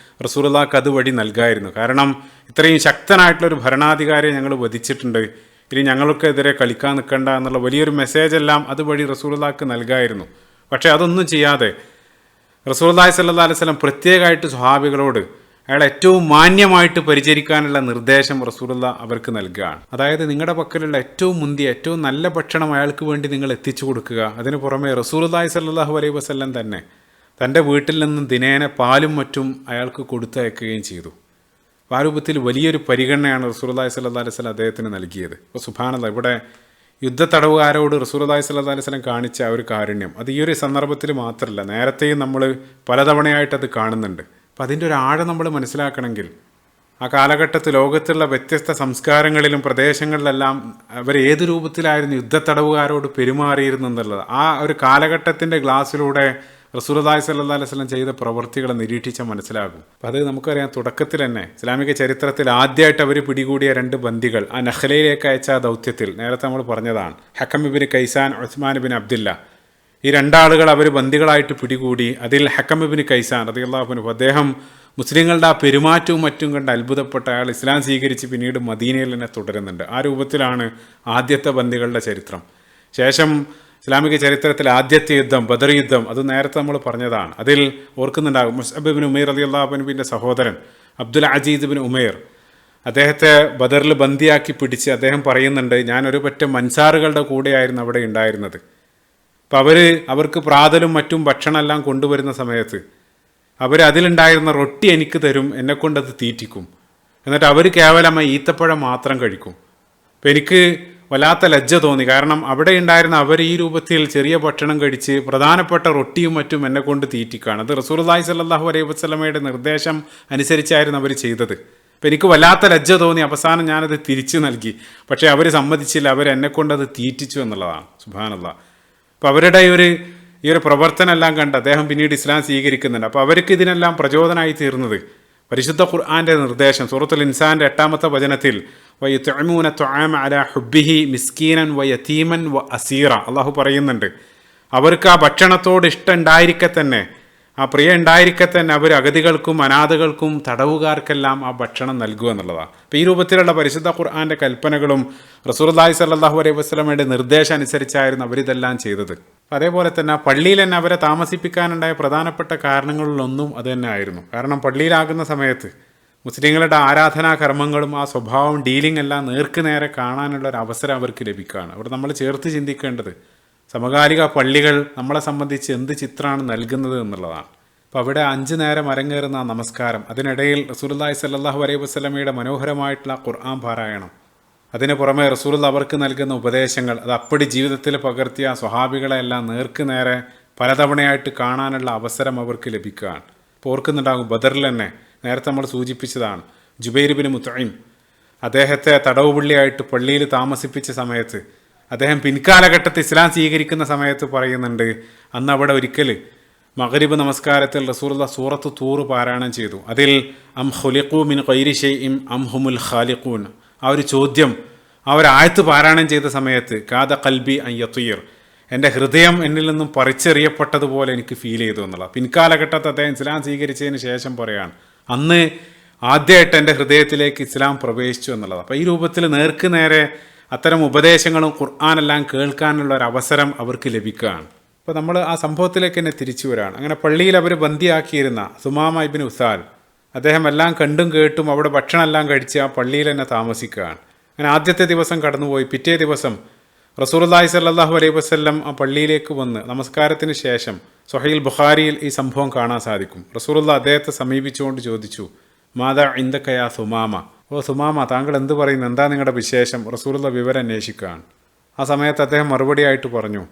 Speaker 1: റസൂലുള്ളാഹിക്ക് അതുവഴി നൽകായിരുന്നു. കാരണം ഇത്രയും ശക്തനായിട്ടുള്ളൊരു ഭരണാധികാരിയെ ഞങ്ങൾ വധിച്ചിട്ടുണ്ട്, ഇനി ഞങ്ങൾക്കെതിരെ കളിക്കാൻ നിൽക്കണ്ട എന്നുള്ള വലിയൊരു മെസ്സേജ് എല്ലാം അതുവഴി റസൂലുള്ളാഹിക്ക് നൽകായിരുന്നു. പക്ഷേ അതൊന്നും ചെയ്യാതെ റസൂലുള്ളാഹി സ്വല്ലല്ലാഹു അലൈഹി വസല്ലം പ്രത്യേകമായിട്ട് സ്വഹാബികളോട് അയാൾ ഏറ്റവും മാന്യമായിട്ട് പരിചരിക്കാനുള്ള നിർദ്ദേശം റസൂലുള്ളാഹി അവർക്ക് നൽകുകയാണ്. അതായത് നിങ്ങളുടെ പക്കലുള്ള ഏറ്റവും മുന്തിയ ഏറ്റവും നല്ല ഭക്ഷണം അയാൾക്ക് വേണ്ടി നിങ്ങൾ എത്തിച്ചു കൊടുക്കുക. അതിന് പുറമെ റസൂലുള്ളാഹി സ്വല്ലല്ലാഹു അലൈഹി വസല്ലം തന്നെ തൻ്റെ വീട്ടിൽ നിന്നും ദിനേന പാലും മറ്റും അയാൾക്ക് കൊടുത്തയക്കുകയും ചെയ്തു. ആ രൂപത്തിൽ വലിയൊരു പരിഗണനയാണ് റസൂലുള്ളാഹി സ്വല്ലല്ലാഹു അലൈഹി വസല്ലം അദ്ദേഹത്തിന് നൽകിയത്. അപ്പോൾ സുബ്ഹാനല്ലാഹ്, ഇവിടെ യുദ്ധ തടവുകാരോട് റസൂലുള്ളാഹി സ്വല്ലല്ലാഹു അലൈഹി വസല്ലം കാണിച്ച ആ ഒരു കാരുണ്യം അത് ഈ ഒരു സന്ദർഭത്തിൽ മാത്രമല്ല, നേരത്തെയും നമ്മൾ പലതവണയായിട്ടത് കാണുന്നുണ്ട്. അപ്പം അതിൻ്റെ ഒരു ആഴം നമ്മൾ മനസ്സിലാക്കണമെങ്കിൽ ആ കാലഘട്ടത്തിൽ ലോകത്തുള്ള വ്യത്യസ്ത സംസ്കാരങ്ങളിലും പ്രദേശങ്ങളിലെല്ലാം അവർ ഏത് രൂപത്തിലായിരുന്നു യുദ്ധ തടവുകാരോട് പെരുമാറിയിരുന്നു എന്നുള്ളത് ആ ഒരു കാലഘട്ടത്തിൻ്റെ ഗ്ലാസ്സിലൂടെ റസൂലുള്ളാഹി സ്വല്ലല്ലാഹു അലൈഹി വസല്ലം ചെയ്ത പ്രവൃത്തികളെ നിരീക്ഷിച്ചാൽ മനസ്സിലാകും. അപ്പം അത് നമുക്കറിയാം, തുടക്കത്തിൽ തന്നെ ഇസ്ലാമിക ചരിത്രത്തിൽ ആദ്യമായിട്ട് അവർ പിടികൂടിയ 2 ബന്ദികൾ ആ നഖ്ലയിലേക്ക് അയച്ച ദൗത്യത്തിൽ നേരത്തെ നമ്മൾ പറഞ്ഞതാണ്. ഹക്കം ഇബ്നു കൈസാൻ, ഉസ്മാൻ ഇബ്നു അബ്ദുല്ല, ഈ 2 ആളുകൾ അവർ ബന്ദികളായിട്ട് പിടികൂടി. അതിൽ ഹക്കം ഇബ്നു കൈസാൻ റളിയല്ലാഹു അൻഹു അദ്ദേഹം മുസ്ലിങ്ങളുടെ ആ പെരുമാറ്റവും മറ്റും കണ്ട് അത്ഭുതപ്പെട്ട അയാൾ ഇസ്ലാം സ്വീകരിച്ച് പിന്നീട് മദീനയിൽ തന്നെ തുടരുന്നുണ്ട്. ആ രൂപത്തിലാണ് ആദ്യത്തെ ബന്ദികളുടെ ചരിത്രം. ശേഷം ഇസ്ലാമിക ചരിത്രത്തിൽ ആദ്യത്തെ യുദ്ധം ബദർ യുദ്ധം, അത് നേരത്തെ നമ്മൾ പറഞ്ഞതാണ്. അതിൽ ഓർക്കുന്നുണ്ടാകും, മുസ്അബ് ഇബ്നു ഉമൈർ റളിയല്ലാഹു അൻഹുവിൻ്റെ സഹോദരൻ അബ്ദുൽ അസീസ് ഇബ്നു ഉമൈർ, അദ്ദേഹത്തെ ബദറിൽ ബന്ദിയാക്കി പിടിച്ച് അദ്ദേഹം പറയുന്നുണ്ട്, ഞാനൊരു പറ്റം അൻസാറുകളുടെ കൂടെയായിരുന്നു അവിടെ ഉണ്ടായിരുന്നത്. അപ്പം അവർക്ക് പ്രാതലും മറ്റും ഭക്ഷണമെല്ലാം കൊണ്ടുവരുന്ന സമയത്ത് അതിലുണ്ടായിരുന്ന റൊട്ടി എനിക്ക് തരും, എന്നെക്കൊണ്ടത് തീറ്റിക്കും. എന്നിട്ട് അവർ കേവലം ഈത്തപ്പഴം മാത്രം കഴിക്കും. അപ്പം എനിക്ക് വല്ലാത്ത ലജ്ജ തോന്നി. കാരണം അവിടെ ഉണ്ടായിരുന്ന അവർ ഈ രൂപത്തിൽ ചെറിയ ഭക്ഷണം കഴിച്ച് പ്രധാനപ്പെട്ട റൊട്ടിയും മറ്റും എന്നെ കൊണ്ട് തീറ്റിക്കുകയാണ്. അത് റസൂലുള്ളാഹി സ്വല്ലല്ലാഹു അലൈഹി വസല്ലമയുടെ നിർദ്ദേശം അനുസരിച്ചായിരുന്നു അവർ ചെയ്തത്. അപ്പം എനിക്ക് വല്ലാത്ത ലജ്ജ തോന്നി. അവസാനം ഞാനത് തിരിച്ചു നൽകി. പക്ഷേ അവർ സമ്മതിച്ചില്ല, അവരെന്നെക്കൊണ്ടത് തീറ്റിച്ചു എന്നുള്ളതാണ്. സുബ്ഹാനല്ലാഹ്. അപ്പോൾ അവരുടെ ഈ ഒരു പ്രവർത്തനമെല്ലാം കണ്ട് അദ്ദേഹം പിന്നീട് ഇസ്ലാം സ്വീകരിക്കുന്നുണ്ട്. അപ്പോൾ അവർക്ക് ഇതിനെല്ലാം പ്രചോദനമായി തീർന്നത് പരിശുദ്ധ ഖുർആൻ്റെ നിർദ്ദേശം സൂറത്തുൽ ഇൻസാൻ്റെ 8-ാമത്തെ വചനത്തിൽ വയുത്ഇമൂന തുആമ അലാ ഹുബ്ബിഹി മിസ്കീനൻ വയതീമൻ വഅസീറ അള്ളാഹു പറയുന്നുണ്ട്, അവർക്ക് ആ ഭക്ഷണത്തോട് ഇഷ്ടം ഉണ്ടായിരിക്കെ തന്നെ, ആ പ്രിയ ഉണ്ടായിരിക്കെ തന്നെ അവർ അഗതികൾക്കും അനാഥകൾക്കും തടവുകാർക്കെല്ലാം ആ ഭക്ഷണം നൽകുക എന്നുള്ളതാണ്. അപ്പോൾ ഈ രൂപത്തിലുള്ള പരിശുദ്ധ ഖുർആൻ്റെ കൽപ്പനകളും റസൂലുള്ളാഹി സ്വല്ലല്ലാഹു അലൈഹി വസല്ലമയുടെ നിർദ്ദേശം അനുസരിച്ചായിരുന്നു അവരിതെല്ലാം ചെയ്തത്. അതേപോലെ തന്നെ പള്ളിയിൽ തന്നെ അവരെ താമസിപ്പിക്കാനുണ്ടായ പ്രധാനപ്പെട്ട കാരണങ്ങളിലൊന്നും അത് തന്നെ ആയിരുന്നു. കാരണം പള്ളിയിലാകുന്ന സമയത്ത് മുസ്ലിങ്ങളുടെ ആരാധനാ കർമ്മങ്ങളും ആ സ്വഭാവം ഡീലിംഗ് എല്ലാം നേർക്ക് നേരെ കാണാനുള്ള ഒരു അവസരം അവർക്ക് ലഭിക്കുകയാണ്. അവിടെ നമ്മൾ ചേർത്ത് ചിന്തിക്കേണ്ടത് സമകാലിക പള്ളികൾ നമ്മളെ സംബന്ധിച്ച് എന്ത് ചിത്രമാണ് നൽകുന്നത് എന്നുള്ളതാണ്. അപ്പോൾ അവിടെ 5 നേരം അരങ്ങേറുന്ന ആ നമസ്കാരം, അതിനിടയിൽ റസൂലുള്ളാഹി സ്വല്ലല്ലാഹു അലൈഹി വസല്ലമയുടെ മനോഹരമായിട്ടുള്ള ഖുർആൻ പാരായണം, അതിന് പുറമെ റസൂൽ അവർക്ക് നൽകുന്ന ഉപദേശങ്ങൾ, അത് അപ്പടി ജീവിതത്തിൽ പകർത്തിയ സ്വഹാബികളെല്ലാം നേർക്ക് നേരെ പലതവണയായിട്ട് കാണാനുള്ള അവസരം അവർക്ക് ലഭിക്കുകയാണ്. ഇപ്പോൾ ഓർക്കുന്നുണ്ടാകും, ബദറിൽ തന്നെ നേരത്തെ നമ്മൾ സൂചിപ്പിച്ചതാണ്, ജുബൈർ ബിൻ മുത്ഇം അദ്ദേഹത്തെ തടവുപുള്ളിയായിട്ട് പള്ളിയിൽ താമസിപ്പിച്ച സമയത്ത് അദ്ദേഹം പിൻകാലഘട്ടത്തിൽ ഇസ്ലാം സ്വീകരിക്കുന്ന സമയത്ത് പറയുന്നുണ്ട്, അന്ന് അവിടെ ഒരിക്കൽ മഗ്രിബ് നമസ്കാരത്തിൽ റസൂലുള്ളാഹി സൂറത്ത് തൂർ പാരായണം ചെയ്തു. അതിൽ അം ഖുലിഖൂ മിൻ ഗൈരി ഷൈഇൻ അം ഹുമുൽ ഖാലിഖൂൻ, ആ ഒരു ചോദ്യം ആ ഒരു ആയത്ത് പാരായണം ചെയ്ത സമയത്ത് കാദ ഖൽബി അൻ യതീർ, എൻ്റെ ഹൃദയം എന്നിൽ നിന്നും പറിച്ചെറിയപ്പെട്ടതുപോലെ എനിക്ക് ഫീൽ ചെയ്തു എന്നുള്ളത്. പിൻകാലഘട്ടത്തിൽ അദ്ദേഹം ഇസ്ലാം സ്വീകരിച്ചതിന് ശേഷം പറയാണ്, അന്ന് ആദ്യമായിട്ട് എൻ്റെ ഹൃദയത്തിലേക്ക് ഇസ്ലാം പ്രവേശിച്ചു എന്നുള്ളത്. അപ്പോൾ ഈ രൂപത്തിൽ നേർക്ക് നേരെ അത്തരം ഉപദേശങ്ങളും ഖുർആനെല്ലാം കേൾക്കാനുള്ള ഒരു അവസരം അവർക്ക് ലഭിക്കുകയാണ്. അപ്പോൾ നമ്മൾ ആ സംഭവത്തിലേക്ക് തന്നെ തിരിച്ചു വരികയാണ്. അങ്ങനെ പള്ളിയിൽ അവർ ബന്ദിയാക്കിയിരുന്ന സുമാമ ഇബ്നു ഉസാൽ, അദ്ദേഹം എല്ലാം കണ്ടും കേട്ടും അവിടെ ഭക്ഷണം എല്ലാം കഴിച്ച് ആ പള്ളിയിൽ തന്നെ താമസിക്കുകയാണ്. അങ്ങനെ ആദ്യത്തെ ദിവസം കടന്നുപോയി. പിറ്റേ ദിവസം റസൂലുള്ളാഹി സ്വല്ലല്ലാഹു അലൈഹി വസല്ലം ആ പള്ളിയിലേക്ക് വന്ന് നമസ്കാരത്തിന് ശേഷം സ്വഹീഹുൽ ബുഖാരിയിൽ ഈ സംഭവം കാണാൻ സാധിക്കും. റസൂലുള്ളാഹി അദ്ദേഹത്തെ സമീപിച്ചുകൊണ്ട് ചോദിച്ചു, മാദാ ഇൻദക യാ സുമാമ, ഓ സുമാമ, താങ്കൾ എന്ത് പറയുന്നു, എന്താ നിങ്ങളുടെ വിശേഷം? റസൂലുള്ളാഹി വിവരം അന്വേഷിക്കുകയാണ്. ആ സമയത്ത് അദ്ദേഹം മറുപടിയായിട്ട് പറഞ്ഞു,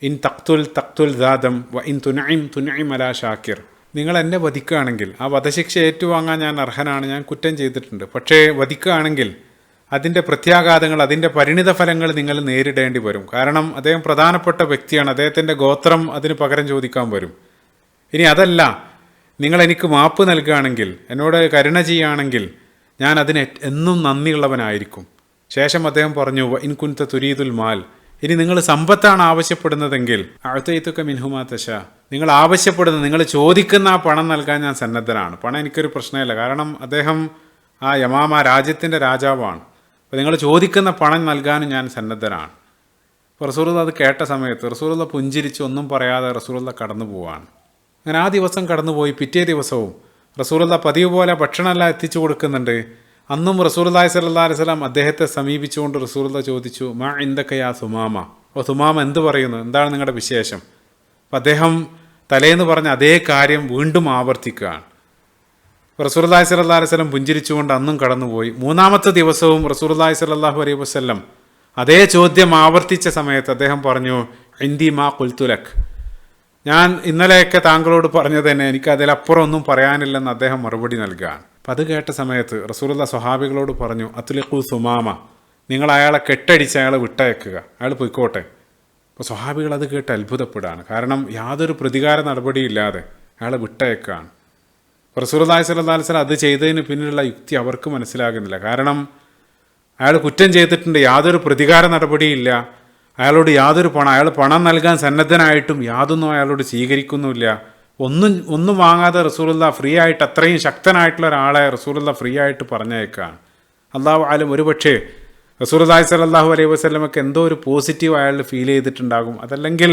Speaker 1: ഇൻ തഖ്തുൽ ദാദം വ ഇൻ തുനഇം അലാ ഷാക്കിർ, നിങ്ങൾ എന്നെ വധിക്കുകയാണെങ്കിൽ ആ വധശിക്ഷ ഏറ്റുവാങ്ങാൻ ഞാൻ അർഹനാണ്, ഞാൻ കുറ്റം ചെയ്തിട്ടുണ്ട്. പക്ഷേ വധിക്കുകയാണെങ്കിൽ അതിൻ്റെ പ്രത്യാഘാതങ്ങൾ, അതിൻ്റെ പരിണിത ഫലങ്ങൾ നിങ്ങൾ നേരിടേണ്ടി വരും. കാരണം അദ്ദേഹം പ്രധാനപ്പെട്ട വ്യക്തിയാണ്, അദ്ദേഹത്തിൻ്റെ ഗോത്രം അതിന് പകരം ചോദിക്കാൻ വരും. ഇനി അതല്ല, നിങ്ങൾ എനിക്ക് മാപ്പ് നൽകുകയാണെങ്കിൽ, എന്നോട് കരുണ ചെയ്യുകയാണെങ്കിൽ ഞാൻ അതിന് എന്നും നന്ദിയുള്ളവനായിരിക്കും. ശേഷം അദ്ദേഹം പറഞ്ഞു, ഇൻ കുൻത തുരീദുൽ മാൽ, ഇനി നിങ്ങൾ സമ്പത്താണ് ആവശ്യപ്പെടുന്നതെങ്കിൽ അഅ്തൈതുക മിൻഹുമാ തശാ, നിങ്ങൾ ആവശ്യപ്പെടുന്ന, നിങ്ങൾ ചോദിക്കുന്ന ആ പണം നൽകാൻ ഞാൻ സന്നദ്ധനാണ്. പണം എനിക്കൊരു പ്രശ്നമില്ല, കാരണം അദ്ദേഹം ആ യമാമ രാജ്യത്തിൻ്റെ രാജാവാണ്. അപ്പോൾ നിങ്ങൾ ചോദിക്കുന്ന പണം നൽകാനും ഞാൻ സന്നദ്ധനാണ്. അപ്പോൾ റസൂലുള്ളാഹി അത് കേട്ട സമയത്ത് റസൂലുള്ളാഹി പുഞ്ചിരിച്ച് ഒന്നും പറയാതെ റസൂലുള്ളാഹി കടന്നു പോവാണ്. അങ്ങനെ ആ ദിവസം കടന്നുപോയി. പിറ്റേ ദിവസവും റസൂലുള്ളാഹി പതിവ് പോലെ ഭക്ഷണമെല്ലാം എത്തിച്ചു കൊടുക്കുന്നുണ്ട്. അന്നും റസൂലുള്ളാഹി സ്വല്ലല്ലാഹു അലൈഹി വസല്ലം അദ്ദേഹത്തെ സമീപിച്ചുകൊണ്ട് റസൂലുള്ളാഹി ചോദിച്ചു, മാ ഇൻദക യാ സുമാമ, ഓ സുമാമ എന്ത് പറയുന്നു, എന്താണ് നിങ്ങളുടെ വിശേഷം? അപ്പം അദ്ദേഹം തലേന്ന് പറഞ്ഞ അതേ കാര്യം വീണ്ടും ആവർത്തിക്കുകയാണ്. റസൂലുള്ളാഹി സ്വല്ലല്ലാഹു അലൈഹി വസല്ലം പുഞ്ചിരിച്ചുകൊണ്ട് അന്നും കടന്നുപോയി. മൂന്നാമത്തെ ദിവസവും റസൂലുള്ളാഹി സ്വല്ലല്ലാഹു അലൈഹി വസല്ലം അതേ ചോദ്യം ആവർത്തിച്ച സമയത്ത് അദ്ദേഹം പറഞ്ഞു, ഇൻദി മാ ഖുൽതു ലക്, ഞാൻ ഇന്നലെയൊക്കെ താങ്കളോട് പറഞ്ഞത് തന്നെ, എനിക്ക് അതിലപ്പുറം ഒന്നും പറയാനില്ലെന്ന് അദ്ദേഹം മറുപടി നൽകുകയാണ്. അപ്പം അത് കേട്ട സമയത്ത് റസൂലുള്ളാഹി സ്വഹാബികളോട് പറഞ്ഞു, അത്ലിഖു സുമാമ, നിങ്ങൾ അയാളെ കെട്ടടിച്ച് അയാളെ വിട്ടയക്കുക, അയാൾ പൊയ്ക്കോട്ടെ. അപ്പോൾ സ്വഹാബികൾ അത് കേട്ട് അത്ഭുതപ്പെടുകയാണ്. കാരണം യാതൊരു പ്രതികാര നടപടിയില്ലാതെ അയാളെ വിട്ടയക്കുകയാണ്. റസൂലുള്ളാഹി സ്വല്ലല്ലാഹു അലൈഹി വസല്ലം അത് ചെയ്തതിന് പിന്നിലുള്ള യുക്തി അവർക്ക് മനസ്സിലാകുന്നില്ല. കാരണം അയാൾ കുറ്റം ചെയ്തിട്ടുണ്ട്, യാതൊരു പ്രതികാര നടപടിയില്ല, അയാളോട് യാതൊരു അയാൾ പണം നൽകാൻ സന്നദ്ധനായിട്ടും യാതൊന്നും അയാളോട് സ്വീകരിക്കുന്നുമില്ല. ഒന്നും വാങ്ങാതെ റസൂലുള്ളാഹി ഫ്രീ ആയിട്ട്, അത്രയും ശക്തനായിട്ടുള്ള ഒരാളെ റസൂലുള്ളാഹി ഫ്രീ ആയിട്ട് പറഞ്ഞേക്കാണ്. അല്ലാഹു ആലം, ഒരുപക്ഷേ റസൂലുള്ളാഹി സ്വല്ലല്ലാഹു അലൈഹി വസല്ലമക്ക് എന്തോ ഒരു പോസിറ്റീവ് അയാൾ ഫീൽ ചെയ്തിട്ടുണ്ടാകും. അതല്ലെങ്കിൽ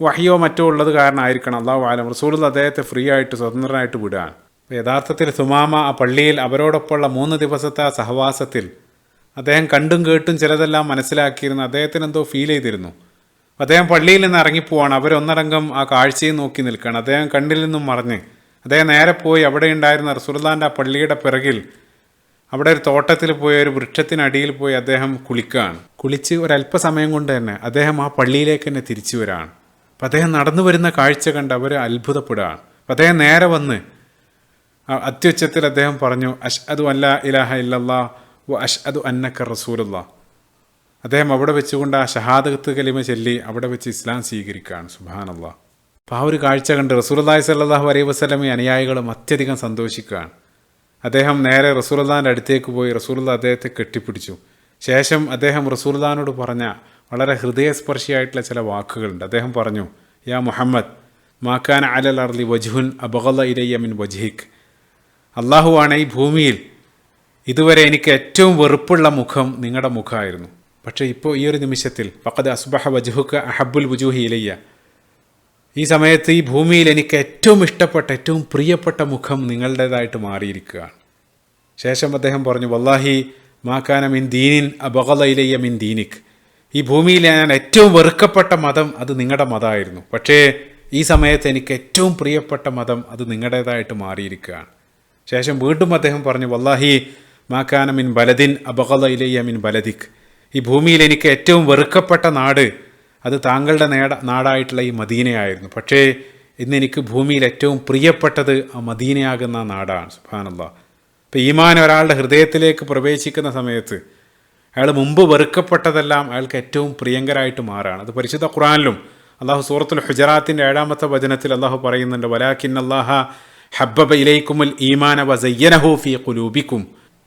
Speaker 1: വഹിയോ മറ്റോ ഉള്ളത് കാരണമായിരിക്കണം. അല്ലാഹു ആലം. റസൂലുള്ളാഹി അദ്ദേഹത്തെ ഫ്രീ ആയിട്ട് സ്വതന്ത്രനായിട്ട് വിടുകയാണ്. യഥാർത്ഥത്തിൽ സുമാമ ആ പള്ളിയിൽ അവരോടൊപ്പമുള്ള 3 ദിവസത്തെ ആ സഹവാസത്തിൽ അദ്ദേഹം കണ്ടും കേട്ടും ചിലതെല്ലാം മനസ്സിലാക്കിയിരുന്നു. അദ്ദേഹത്തിന് എന്തോ ഫീൽ ചെയ്തിരുന്നു. അദ്ദേഹം പള്ളിയിൽ നിന്ന് ഇറങ്ങിപ്പോവാണ്. അവരൊന്നടങ്കം ആ കാഴ്ചയും നോക്കി നിൽക്കുകയാണ്. അദ്ദേഹം കണ്ണിൽ നിന്നും മറഞ്ഞ് അദ്ദേഹം നേരെ പോയി അവിടെ ഉണ്ടായിരുന്ന റസൂലുള്ളാഹിൻ്റെ ആ പള്ളിയുടെ പിറകിൽ അവിടെ ഒരു തോട്ടത്തിൽ പോയി, ഒരു വൃക്ഷത്തിനടിയിൽ പോയി അദ്ദേഹം കുളിക്കുകയാണ്. കുളിച്ച് ഒരല്പസമയം കൊണ്ട് തന്നെ അദ്ദേഹം ആ പള്ളിയിലേക്ക് തന്നെ തിരിച്ചു വരികയാണ്. അപ്പം അദ്ദേഹം നടന്നു വരുന്ന കാഴ്ച കണ്ട് അവർ അത്ഭുതപ്പെടുകയാണ്. അപ്പം അദ്ദേഹം നേരെ വന്ന് അത്യുച്ചത്തിൽ അദ്ദേഹം പറഞ്ഞു, അഷ്ഹദു അല്ലാ ഇലാഹ ഇല്ലല്ലാഹ് വ അഷ്ഹദു അന്നക റസൂലുള്ളാഹ്. അദ്ദേഹം അവിടെ വെച്ചുകൊണ്ട് ആ ഷഹാദത്ത് കലിമ ചൊല്ലി അവിടെ വെച്ച് ഇസ്ലാം സ്വീകരിക്കുകയാണ്. സുബ്ഹാനല്ലാഹ്. അപ്പോൾ ആ ഒരു കാഴ്ച കണ്ട് റസൂലുള്ളാഹി സ്വല്ലല്ലാഹു അലൈഹി വസല്ലം അനുയായികളും അത്യധികം സന്തോഷിക്കുകയാണ്. അദ്ദേഹം നേരെ റസൂലുള്ളാഹിൻ്റെ അടുത്തേക്ക് പോയി റസൂലുള്ളാഹി അദ്ദേഹത്തെ കെട്ടിപ്പിടിച്ചു. ശേഷം അദ്ദേഹം റസൂലുള്ളാഹിനോട് പറഞ്ഞ വളരെ ഹൃദയസ്പർശിയായിട്ടുള്ള ചില വാക്കുകളുണ്ട്. അദ്ദേഹം പറഞ്ഞു, യാ മുഹമ്മദ്, മാക്കാന അലൽ അർളി വജ്ഹുൻ അബ്ഗള ഇലയ്യ മിൻ വജ്ഹിക്. അള്ളാഹുവാണ് ഈ ഭൂമിയിൽ ഇതുവരെ എനിക്ക് ഏറ്റവും വെറുപ്പുള്ള മുഖം നിങ്ങളുടെ മുഖമായിരുന്നു. പക്ഷേ ഇപ്പോൾ ഈ ഒരു നിമിഷത്തിൽ ഫഖദ് അസ്ബഹ വജ്ഹുക അഹബ്ബുൽ വുജൂഹി ഇലയ്യ, ഈ സമയത്ത് ഈ ഭൂമിയിൽ എനിക്ക് ഏറ്റവും ഇഷ്ടപ്പെട്ട ഏറ്റവും പ്രിയപ്പെട്ട മുഖം നിങ്ങളുടേതായിട്ട് മാറിയിരിക്കുകയാണ്. ശേഷം അദ്ദേഹം പറഞ്ഞു, വല്ലാഹി മാക്കാന മിൻ ദീനിൻ അബഗള ഇലയ്യ മിൻ ദീനിക്, ഈ ഭൂമിയിൽ ഞാൻ ഏറ്റവും വെറുക്കപ്പെട്ട മതം അത് നിങ്ങളുടെ മതമായിരുന്നു, പക്ഷേ ഈ സമയത്ത് എനിക്ക് ഏറ്റവും പ്രിയപ്പെട്ട മതം അത് നിങ്ങളുടേതായിട്ട് മാറിയിരിക്കുകയാണ്. ശേഷം വീണ്ടും അദ്ദേഹം പറഞ്ഞു, വല്ലാഹി മാക്കാന മിൻ ബലദിൻ അബഗള ഇലയ്യ മിൻ ബലദിക്, ഈ ഭൂമിയിൽ എനിക്ക് ഏറ്റവും വെറുക്കപ്പെട്ട നാട് അത് താങ്കളുടെ നാടായിട്ടുള്ള ഈ മദീനയായിരുന്നു, പക്ഷേ ഇന്നെനിക്ക് ഭൂമിയിൽ ഏറ്റവും പ്രിയപ്പെട്ടത് ആ മദീനയാകുന്ന നാടാണ്. സുബ്ഹാനല്ലാഹ്. ഇപ്പോൾ ഈമാൻ ഒരാളുടെ ഹൃദയത്തിലേക്ക് പ്രവേശിക്കുന്ന സമയത്ത് അയാൾ മുമ്പ് വെറുക്കപ്പെട്ടതെല്ലാം അയാൾക്ക് ഏറ്റവും പ്രിയങ്കരായിട്ട് മാറാണ്. അത് പരിശുദ്ധ ഖുർആനിലും അള്ളാഹു സൂറത്തുൽ ഹുജറാത്തിൻ്റെ 7-ാമത്തെ വചനത്തിൽ അള്ളാഹു പറയുന്നുണ്ട്, വലാകിന്നല്ലാഹ ഹബ്ബബ ഇലൈക്കുമുൽ ഈമാന വസയ്യനഹു ഫീ ഖുലൂബിക്കും.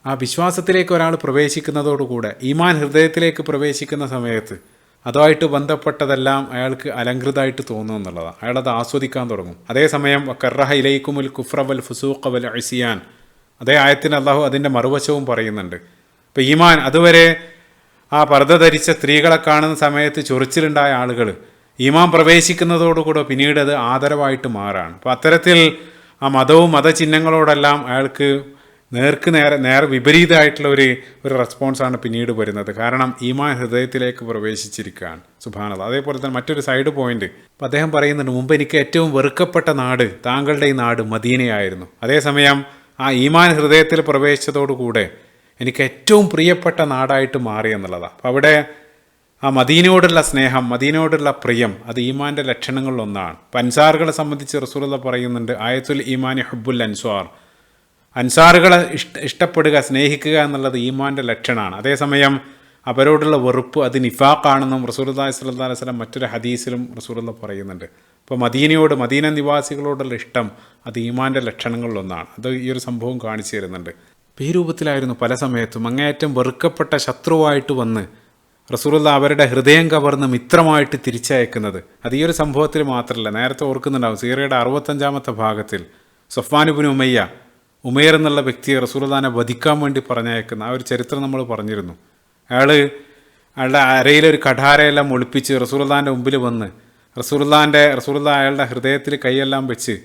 Speaker 1: ആ വിശ്വാസത്തിലേക്ക് ഒരാൾ പ്രവേശിക്കുന്നതോടുകൂടെ, ഈമാൻ ഹൃദയത്തിലേക്ക് പ്രവേശിക്കുന്ന സമയത്ത് അതുമായിട്ട് ബന്ധപ്പെട്ടതെല്ലാം അയാൾക്ക് അലങ്കൃതമായിട്ട് തോന്നും എന്നുള്ളതാണ്. അയാളത് ആസ്വദിക്കാൻ തുടങ്ങും. അതേസമയം കറഹ ഇലൈക്കുമുൽ കുഫ്ര വൽ ഫുസൂഖ വൽ ഇസ്യാൻ, അതേ ആയത്തിന് അള്ളാഹു അതിൻ്റെ മറുവശവും പറയുന്നുണ്ട്. ഇപ്പോൾ ഈമാൻ അതുവരെ ആ പർദ്ദ ധരിച്ച സ്ത്രീകളെ കാണുന്ന സമയത്ത് ചൊറിച്ചിലുണ്ടായ ആളുകൾ ഈമാൻ പ്രവേശിക്കുന്നതോടുകൂടെ പിന്നീട് അത് ആദരവായിട്ട് മാറാണ്. അപ്പോൾ അത്തരത്തിൽ ആ മതവും മതചിഹ്നങ്ങളോടെല്ലാം അയാൾക്ക് നേരെ വിപരീതമായിട്ടുള്ള ഒരു റെസ്പോൺസാണ് പിന്നീട് വരുന്നത്. കാരണം ഈമാൻ ഹൃദയത്തിലേക്ക് പ്രവേശിച്ചിരിക്കുകയാണ്. സുബ്ഹാനല്ലാഹ്. അതേപോലെ തന്നെ മറ്റൊരു സൈഡ് പോയിന്റ് അപ്പം അദ്ദേഹം പറയുന്നുണ്ട്, മുമ്പ് എനിക്ക് ഏറ്റവും വെറുക്കപ്പെട്ട നാട് താങ്കളുടെ ഈ നാട് മദീനയായിരുന്നു, അതേസമയം ആ ഈമാൻ ഹൃദയത്തിൽ പ്രവേശിച്ചതോടുകൂടെ എനിക്ക് ഏറ്റവും പ്രിയപ്പെട്ട നാടായിട്ട് മാറി എന്നുള്ളതാണ്. അപ്പം അവിടെ ആ മദീനയോടുള്ള സ്നേഹം, മദീനയോടുള്ള പ്രിയം അത് ഈമാൻ്റെ ലക്ഷണങ്ങളിലൊന്നാണ്. അപ്പം അൻസാറുകളെ സംബന്ധിച്ച് റസൂലുള്ളാഹി പറയുന്നുണ്ട്, ആയത്തുൽ ഈമാനി ഹുബ്ബുൽ അൻസ്വാർ, അൻസാറുകളെ ഇഷ്ടപ്പെടുക, സ്നേഹിക്കുക എന്നുള്ളത് ഈമാൻ്റെ ലക്ഷണമാണ്. അതേസമയം അവരോടുള്ള വെറുപ്പ് അത് നിഫാഖാണെന്നും റസൂലുള്ളാഹി സ്വല്ലല്ലാഹു അലൈഹി വസല്ലം മറ്റൊരു ഹദീസിലും റസൂലുള്ളാഹി പറയുന്നുണ്ട്. അപ്പോൾ മദീന നിവാസികളോടുള്ള ഇഷ്ടം അത് ഈമാൻ്റെ ലക്ഷണങ്ങളിലൊന്നാണ്. അത് ഈ ഒരു സംഭവം കാണിച്ചു തരുന്നുണ്ട്. അപ്പോൾ ഈ രൂപത്തിലായിരുന്നു പല സമയത്തും അങ്ങേയറ്റം വെറുക്കപ്പെട്ട ശത്രുവായിട്ട് വന്ന് റസൂലുള്ളാഹി അവരുടെ ഹൃദയം കവർന്ന് മിത്രമായിട്ട് തിരിച്ചയക്കുന്നത്. അത് ഈ ഒരു സംഭവത്തിൽ മാത്രമല്ല, നേരത്തെ ഓർക്കുന്നുണ്ടാവും, സീറയുടെ 65-ാമത്തെ ഭാഗത്തിൽ സഫ്വാൻ ഇബ്നു ഉമൈർ എന്നുള്ള വ്യക്തിയെ റസൂലുള്ളാഹിനെ വധിക്കാൻ വേണ്ടി പറഞ്ഞയക്കുന്ന ആ ഒരു ചരിത്രം നമ്മൾ പറഞ്ഞിരുന്നു. അയാളുടെ അരയിലൊരു കഠാരയെല്ലാം ഒളിപ്പിച്ച് റസൂലുള്ളാഹിൻ്റെ മുമ്പിൽ വന്ന് റസൂലുള്ളാഹി അയാളുടെ ഹൃദയത്തിൽ കൈയെല്ലാം വെച്ച്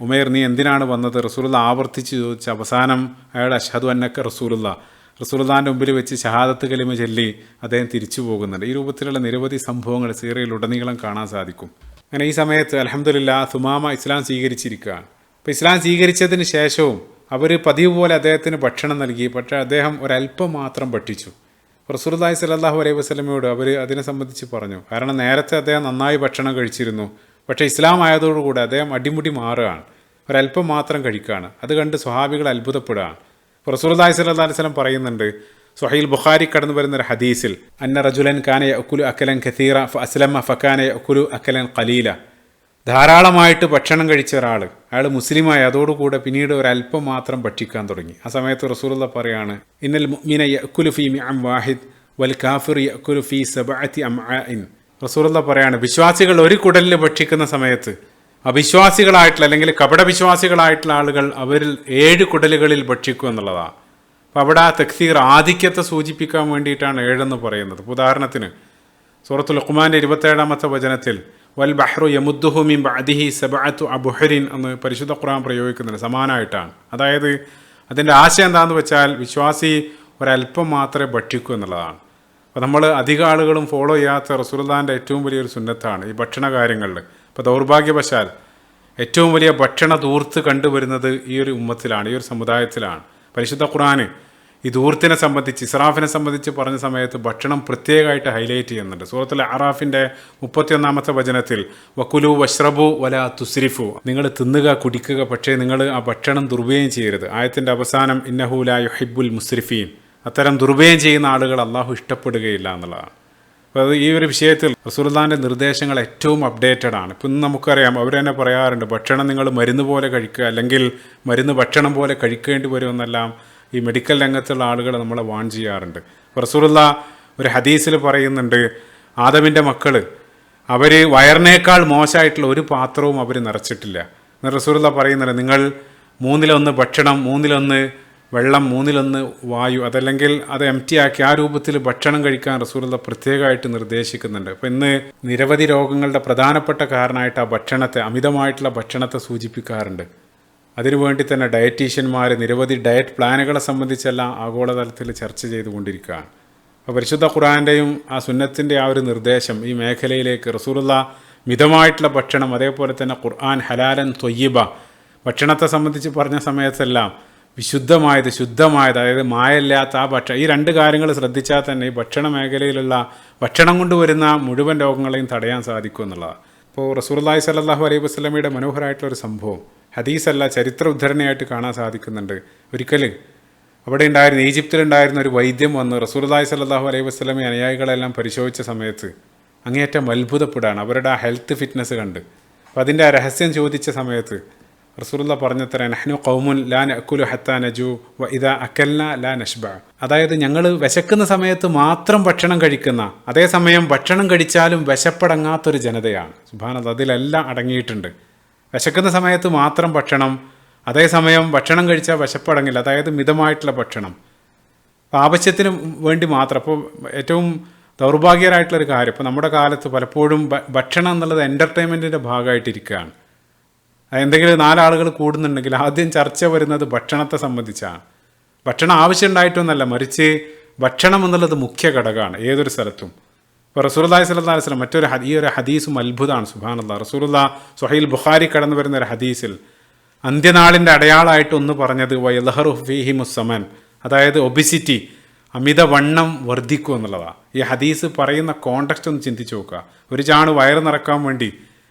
Speaker 1: ഉമൈർ നീ എന്തിനാണ് വന്നത് റസൂലുള്ളാഹി ആവർത്തിച്ച് ചോദിച്ച് അവസാനം അയാൾ അഷ്ഹദു അന്നക റസൂലുള്ളാഹിൻ്റെ മുമ്പിൽ വെച്ച് ഷഹാദത്ത് കലിമ ചൊല്ലി അദ്ദേഹം തിരിച്ചു പോകുന്നുണ്ട്. ഈ രൂപത്തിലുള്ള നിരവധി സംഭവങ്ങൾ സീറയിൽ ഉടനീളം കാണാൻ സാധിക്കും. അങ്ങനെ ഈ സമയത്ത് അൽഹംദുലില്ലാഹ് സുമാമ ഇസ്ലാം സ്വീകരിച്ചിരിക്കുകയാണ്. അപ്പോൾ ഇസ്ലാം സ്വീകരിച്ചതിന് ശേഷവും അവർ പതിവ് പോലെ അദ്ദേഹത്തിന് ഭക്ഷണം നൽകി, പക്ഷേ അദ്ദേഹം ഒരല്പം മാത്രം ഭക്ഷിച്ചു. റസൂലുള്ളാഹി സ്വല്ലല്ലാഹു അലൈഹി വസല്ലമയോട് അവർ അതിനെ സംബന്ധിച്ച് പറഞ്ഞു. കാരണം നേരത്തെ അദ്ദേഹം നന്നായി ഭക്ഷണം കഴിച്ചിരുന്നു, പക്ഷേ ഇസ്ലാം ആയതോടുകൂടി അദ്ദേഹം അടിമുടി മാറുകയാണ്, ഒരല്പം മാത്രം കഴിക്കുകയാണ്. അത് കണ്ട് സ്വഹാബികൾ അത്ഭുതപ്പെടുകയാണ്. റസൂലുള്ളാഹി സ്വല്ലല്ലാഹു അലൈഹി വസല്ലം പറയുന്നുണ്ട്, സ്വഹീൽ ബുഖാരി കടന്നു വരുന്നൊരു ഹദീസിൽ, അന്ന റജുലൻ കാന യഅകുലു അകലൻ കസീറ ഫഅസ്ലമ ഫകാന യഅകുലു അകലൻ ഖലീല, ധാരാളമായിട്ട് ഭക്ഷണം കഴിച്ച അയാൾ മുസ്ലിമായി അതോടുകൂടെ പിന്നീട് ഒരല്പം മാത്രം ഭക്ഷിക്കാൻ തുടങ്ങി. ആ സമയത്ത് റസൂലുള്ളാഹി പറയാണ്, ഇന്നൽ മുഅ്മിന യഅകുലു ഫീ മിഅം വാഹിദ് വൽ കാഫിർ യഅകുലു ഫീ സബഅതി അംആഇൻ. റസൂലുള്ളാഹി പറയാണ്, വിശ്വാസികൾ ഒരു കുടലിൽ ഭക്ഷിക്കുന്ന സമയത്ത് അവിശ്വാസികളായിട്ടുള്ള അല്ലെങ്കിൽ കപടവിശ്വാസികളായിട്ടുള്ള ആളുകൾ അവരിൽ 7 കുടലുകളിൽ ഭക്ഷിക്കും എന്നുള്ളതാണ്. അപ്പോൾ അവിടെ ആ തക്സീർ ആധിക്യത്തെ സൂചിപ്പിക്കാൻ വേണ്ടിയിട്ടാണ് 7 പറയുന്നത്. ഉദാഹരണത്തിന് സൂറത്തുൽ ലുഖ്മാൻ്റെ 27-ാമത്തെ വചനത്തിൽ വൽ ബഹ്റു യമുദ്ദുഹു മിൻ ബഅദിഹി സബഅതു അബ്ഹുരിൻ എന്ന് പരിശുദ്ധ ഖുർആൻ പ്രയോഗിക്കുന്നുണ്ട്. സമാനമായിട്ടാണ്. അതായത് അതിൻ്റെ ആശയം എന്താണെന്ന് വെച്ചാൽ വിശ്വാസി ഒരല്പം മാത്രമേ ഭക്ഷിക്കൂ എന്നുള്ളതാണ്. അപ്പോൾ നമ്മൾ അധിക ആളുകളും ഫോളോ ചെയ്യാത്ത റസൂലുള്ളാഹിൻ്റെ ഏറ്റവും വലിയൊരു സുന്നത്താണ് ഈ ഭക്ഷണ കാര്യങ്ങളിൽ. ഇപ്പോൾ ദൗർഭാഗ്യവശാൽ ഏറ്റവും വലിയ ഭക്ഷണ ധൂർത്ത് കണ്ടുവരുന്നത് ഈ ഒരു ഉമ്മത്തിലാണ്, ഈ ഒരു സമുദായത്തിലാണ്. പരിശുദ്ധ ഖുർആൻ ഈ ധൂർത്തിനെ സംബന്ധിച്ച്, ഇസ്രാഫിനെ സംബന്ധിച്ച് പറഞ്ഞ സമയത്ത് ഭക്ഷണം പ്രത്യേകമായിട്ട് ഹൈലൈറ്റ് ചെയ്യുന്നുണ്ട്. സൂറത്തുൽ അറാഫിൻ്റെ 31-ാമത്തെ വചനത്തിൽ വക്കുലു വഷ്റബു വലാ തുസ്രിഫു, നിങ്ങൾ തിന്നുക കുടിക്കുക, പക്ഷേ നിങ്ങൾ ആ ഭക്ഷണം ദുർവ്യയം ചെയ്യരുത്. ആയത്തിൻ്റെ അവസാനം ഇന്നഹു ലാ യുഹിബ്ബുൽ മുസ്രിഫീൻ, അത്തരം ദുർവ്യയം ചെയ്യുന്ന ആളുകൾ അള്ളാഹു ഇഷ്ടപ്പെടുകയില്ല എന്നുള്ളതാണ്. അപ്പോൾ അത് ഈ ഒരു വിഷയത്തിൽ റസൂലുള്ളാഹിൻ്റെ നിർദ്ദേശങ്ങൾ ഏറ്റവും അപ്ഡേറ്റഡ് ആണ്. ഇപ്പം ഇന്ന് നമുക്കറിയാം, അവർ തന്നെ പറയാറുണ്ട് ഭക്ഷണം നിങ്ങൾ മരുന്ന് പോലെ കഴിക്കുക, അല്ലെങ്കിൽ മരുന്ന് ഭക്ഷണം പോലെ കഴിക്കേണ്ടി വരുമെന്നെല്ലാം ഈ മെഡിക്കൽ രംഗത്തുള്ള ആളുകൾ നമ്മളെ വാൺ ചെയ്യാറുണ്ട്. റസൂലുള്ളാഹി ഒരു ഹദീസിൽ പറയുന്നുണ്ട്, ആദമിൻ്റെ മക്കൾ അവർ വയറിനേക്കാൾ മോശമായിട്ടുള്ള ഒരു പാത്രവും അവർ നിറച്ചിട്ടില്ല. എന്നാൽ റസൂലുള്ളാഹി പറയുന്നുണ്ട്, നിങ്ങൾ 1/3 ഭക്ഷണം 1/3 വെള്ളം 1/3 വായു, അതല്ലെങ്കിൽ അത് എംറ്റി ആക്കി ആ രൂപത്തിൽ ഭക്ഷണം കഴിക്കാൻ റസൂലുള്ളാഹി പ്രത്യേകമായിട്ട് നിർദ്ദേശിക്കുന്നുണ്ട്. അപ്പോൾ ഇന്ന് നിരവധി രോഗങ്ങളുടെ പ്രധാനപ്പെട്ട കാരണമായിട്ട് ആ ഭക്ഷണത്തെ, അമിതമായിട്ടുള്ള ഭക്ഷണത്തെ സൂചിപ്പിക്കാറുണ്ട്. അതിനുവേണ്ടി തന്നെ ഡയറ്റീഷ്യന്മാർ നിരവധി ഡയറ്റ് പ്ലാനുകളെ സംബന്ധിച്ചെല്ലാം ആഗോളതലത്തിൽ ചർച്ച ചെയ്തുകൊണ്ടിരിക്കുകയാണ്. അപ്പോൾ പരിശുദ്ധ ഖുർആൻ്റെയും ആ സുന്നത്തിൻ്റെ ആ ഒരു നിർദ്ദേശം ഈ മേഖലയിലേക്ക് റസൂലുള്ളാഹി മിതമായിട്ടുള്ള ഭക്ഷണം, അതേപോലെ തന്നെ ഖുർആൻ ഹലാലൻ ത്വയ്യിബ ഭക്ഷണത്തെ സംബന്ധിച്ച് പറഞ്ഞ സമയത്തെല്ലാം വിശുദ്ധമായത്, ശുദ്ധമായത്, അതായത് മായമില്ലാത്ത ആ ഈ 2 കാര്യങ്ങൾ ശ്രദ്ധിച്ചാൽ തന്നെ ഈ ഭക്ഷണ മേഖലയിലുള്ള ഭക്ഷണം കൊണ്ടുവരുന്ന മുഴുവൻ രോഗങ്ങളെയും തടയാൻ സാധിക്കും എന്നുള്ളതാണ്. ഇപ്പോൾ റസൂലുള്ളാഹി സ്വല്ലല്ലാഹു അലൈഹി വസല്ലമയുടെ മനോഹരമായിട്ടുള്ളൊരു സംഭവം ഹദീസല്ല, ചരിത്ര ഉദ്ധരണിയായിട്ട് കാണാൻ സാധിക്കുന്നുണ്ട്. ഒരിക്കൽ അവിടെ ഉണ്ടായിരുന്ന, ഈജിപ്തിലുണ്ടായിരുന്ന ഒരു വൈദ്യം വന്ന് റസൂലുള്ളാഹി സ്വല്ലല്ലാഹു അലൈഹി വസല്ലമയെ അനുയായികളെല്ലാം പരിശോധിച്ച സമയത്ത് അങ്ങേയറ്റം അത്ഭുതപ്പെടുകയാണ് അവരുടെ ആ ഹെൽത്ത് ഫിറ്റ്നസ് കണ്ട്. അപ്പോൾ അതിൻ്റെ ആ രഹസ്യം ചോദിച്ച സമയത്ത് റസൂലുള്ളാഹി പറഞ്ഞത്ര നഹ്നു ഖൗമുൻ ലാ നഅകുലു ഹത്താ നജൂ വ ഇദാ അകൽനാ ലാ നശ്ബഅ. അതായത് ഞങ്ങൾ വിശക്കുന്ന സമയത്ത് മാത്രം ഭക്ഷണം കഴിക്കുന്ന, അതേസമയം ഭക്ഷണം കഴിച്ചാലും വിശപ്പടങ്ങാത്തൊരു ജനതയാണ്. സുബ്ഹാനല്ലാഹ്, അതിലെല്ലാം അടങ്ങിയിട്ടുണ്ട്. വിശക്കുന്ന സമയത്ത് മാത്രം ഭക്ഷണം, അതേസമയം ഭക്ഷണം കഴിച്ചാൽ വിശപ്പടങ്ങില്ല, അതായത് മിതമായിട്ടുള്ള ഭക്ഷണം, ആവശ്യത്തിന് വേണ്ടി മാത്രം. അപ്പോൾ ഏറ്റവും ദൗർഭാഗ്യകരമായിട്ടുള്ളൊരു കാര്യം, ഇപ്പോൾ നമ്മുടെ കാലത്ത് പലപ്പോഴും ഭക്ഷണം എന്നുള്ളത് എൻ്റർടൈൻമെൻറ്റിൻ്റെ ഭാഗമായിട്ടിരിക്കുകയാണ്. എന്തെങ്കിലും 4 ആളുകൾ കൂടുന്നുണ്ടെങ്കിൽ ആദ്യം ചർച്ച വരുന്നത് ഭക്ഷണത്തെ സംബന്ധിച്ചാണ്. ഭക്ഷണം ആവശ്യമുണ്ടായിട്ടൊന്നല്ല, മറിച്ച് ഭക്ഷണം എന്നുള്ളത് മുഖ്യ ഘടകമാണ് ഏതൊരു സ്ഥലത്തും. ഇപ്പോൾ റസൂലുള്ളാഹി സ്വല്ലല്ലാഹു അലൈഹി വസല്ലം ഈ ഒരു ഹദീസും അത്ഭുതമാണ്. സുബ്ഹാനല്ലാഹ്, റസൂലുള്ളാഹി സ്വഹീൽ ബുഖാരി കടന്നു വരുന്ന ഒരു ഹദീസിൽ അന്ത്യനാളിൻ്റെ അടയാളമായിട്ടൊന്ന് പറഞ്ഞത് വയൽഹറു ഫീഹി മുസ്സമൻ, അതായത് ഒബിസിറ്റി, അമിതവണ്ണം വർദ്ധിക്കും എന്നുള്ളതാണ്. ഈ ഹദീസ് പറയുന്ന കോണ്ടക്സ്റ്റ് ഒന്ന് ചിന്തിച്ച് നോക്കുക. ഒരു ചാണ് വയറ് നിറക്കാൻ വേണ്ടി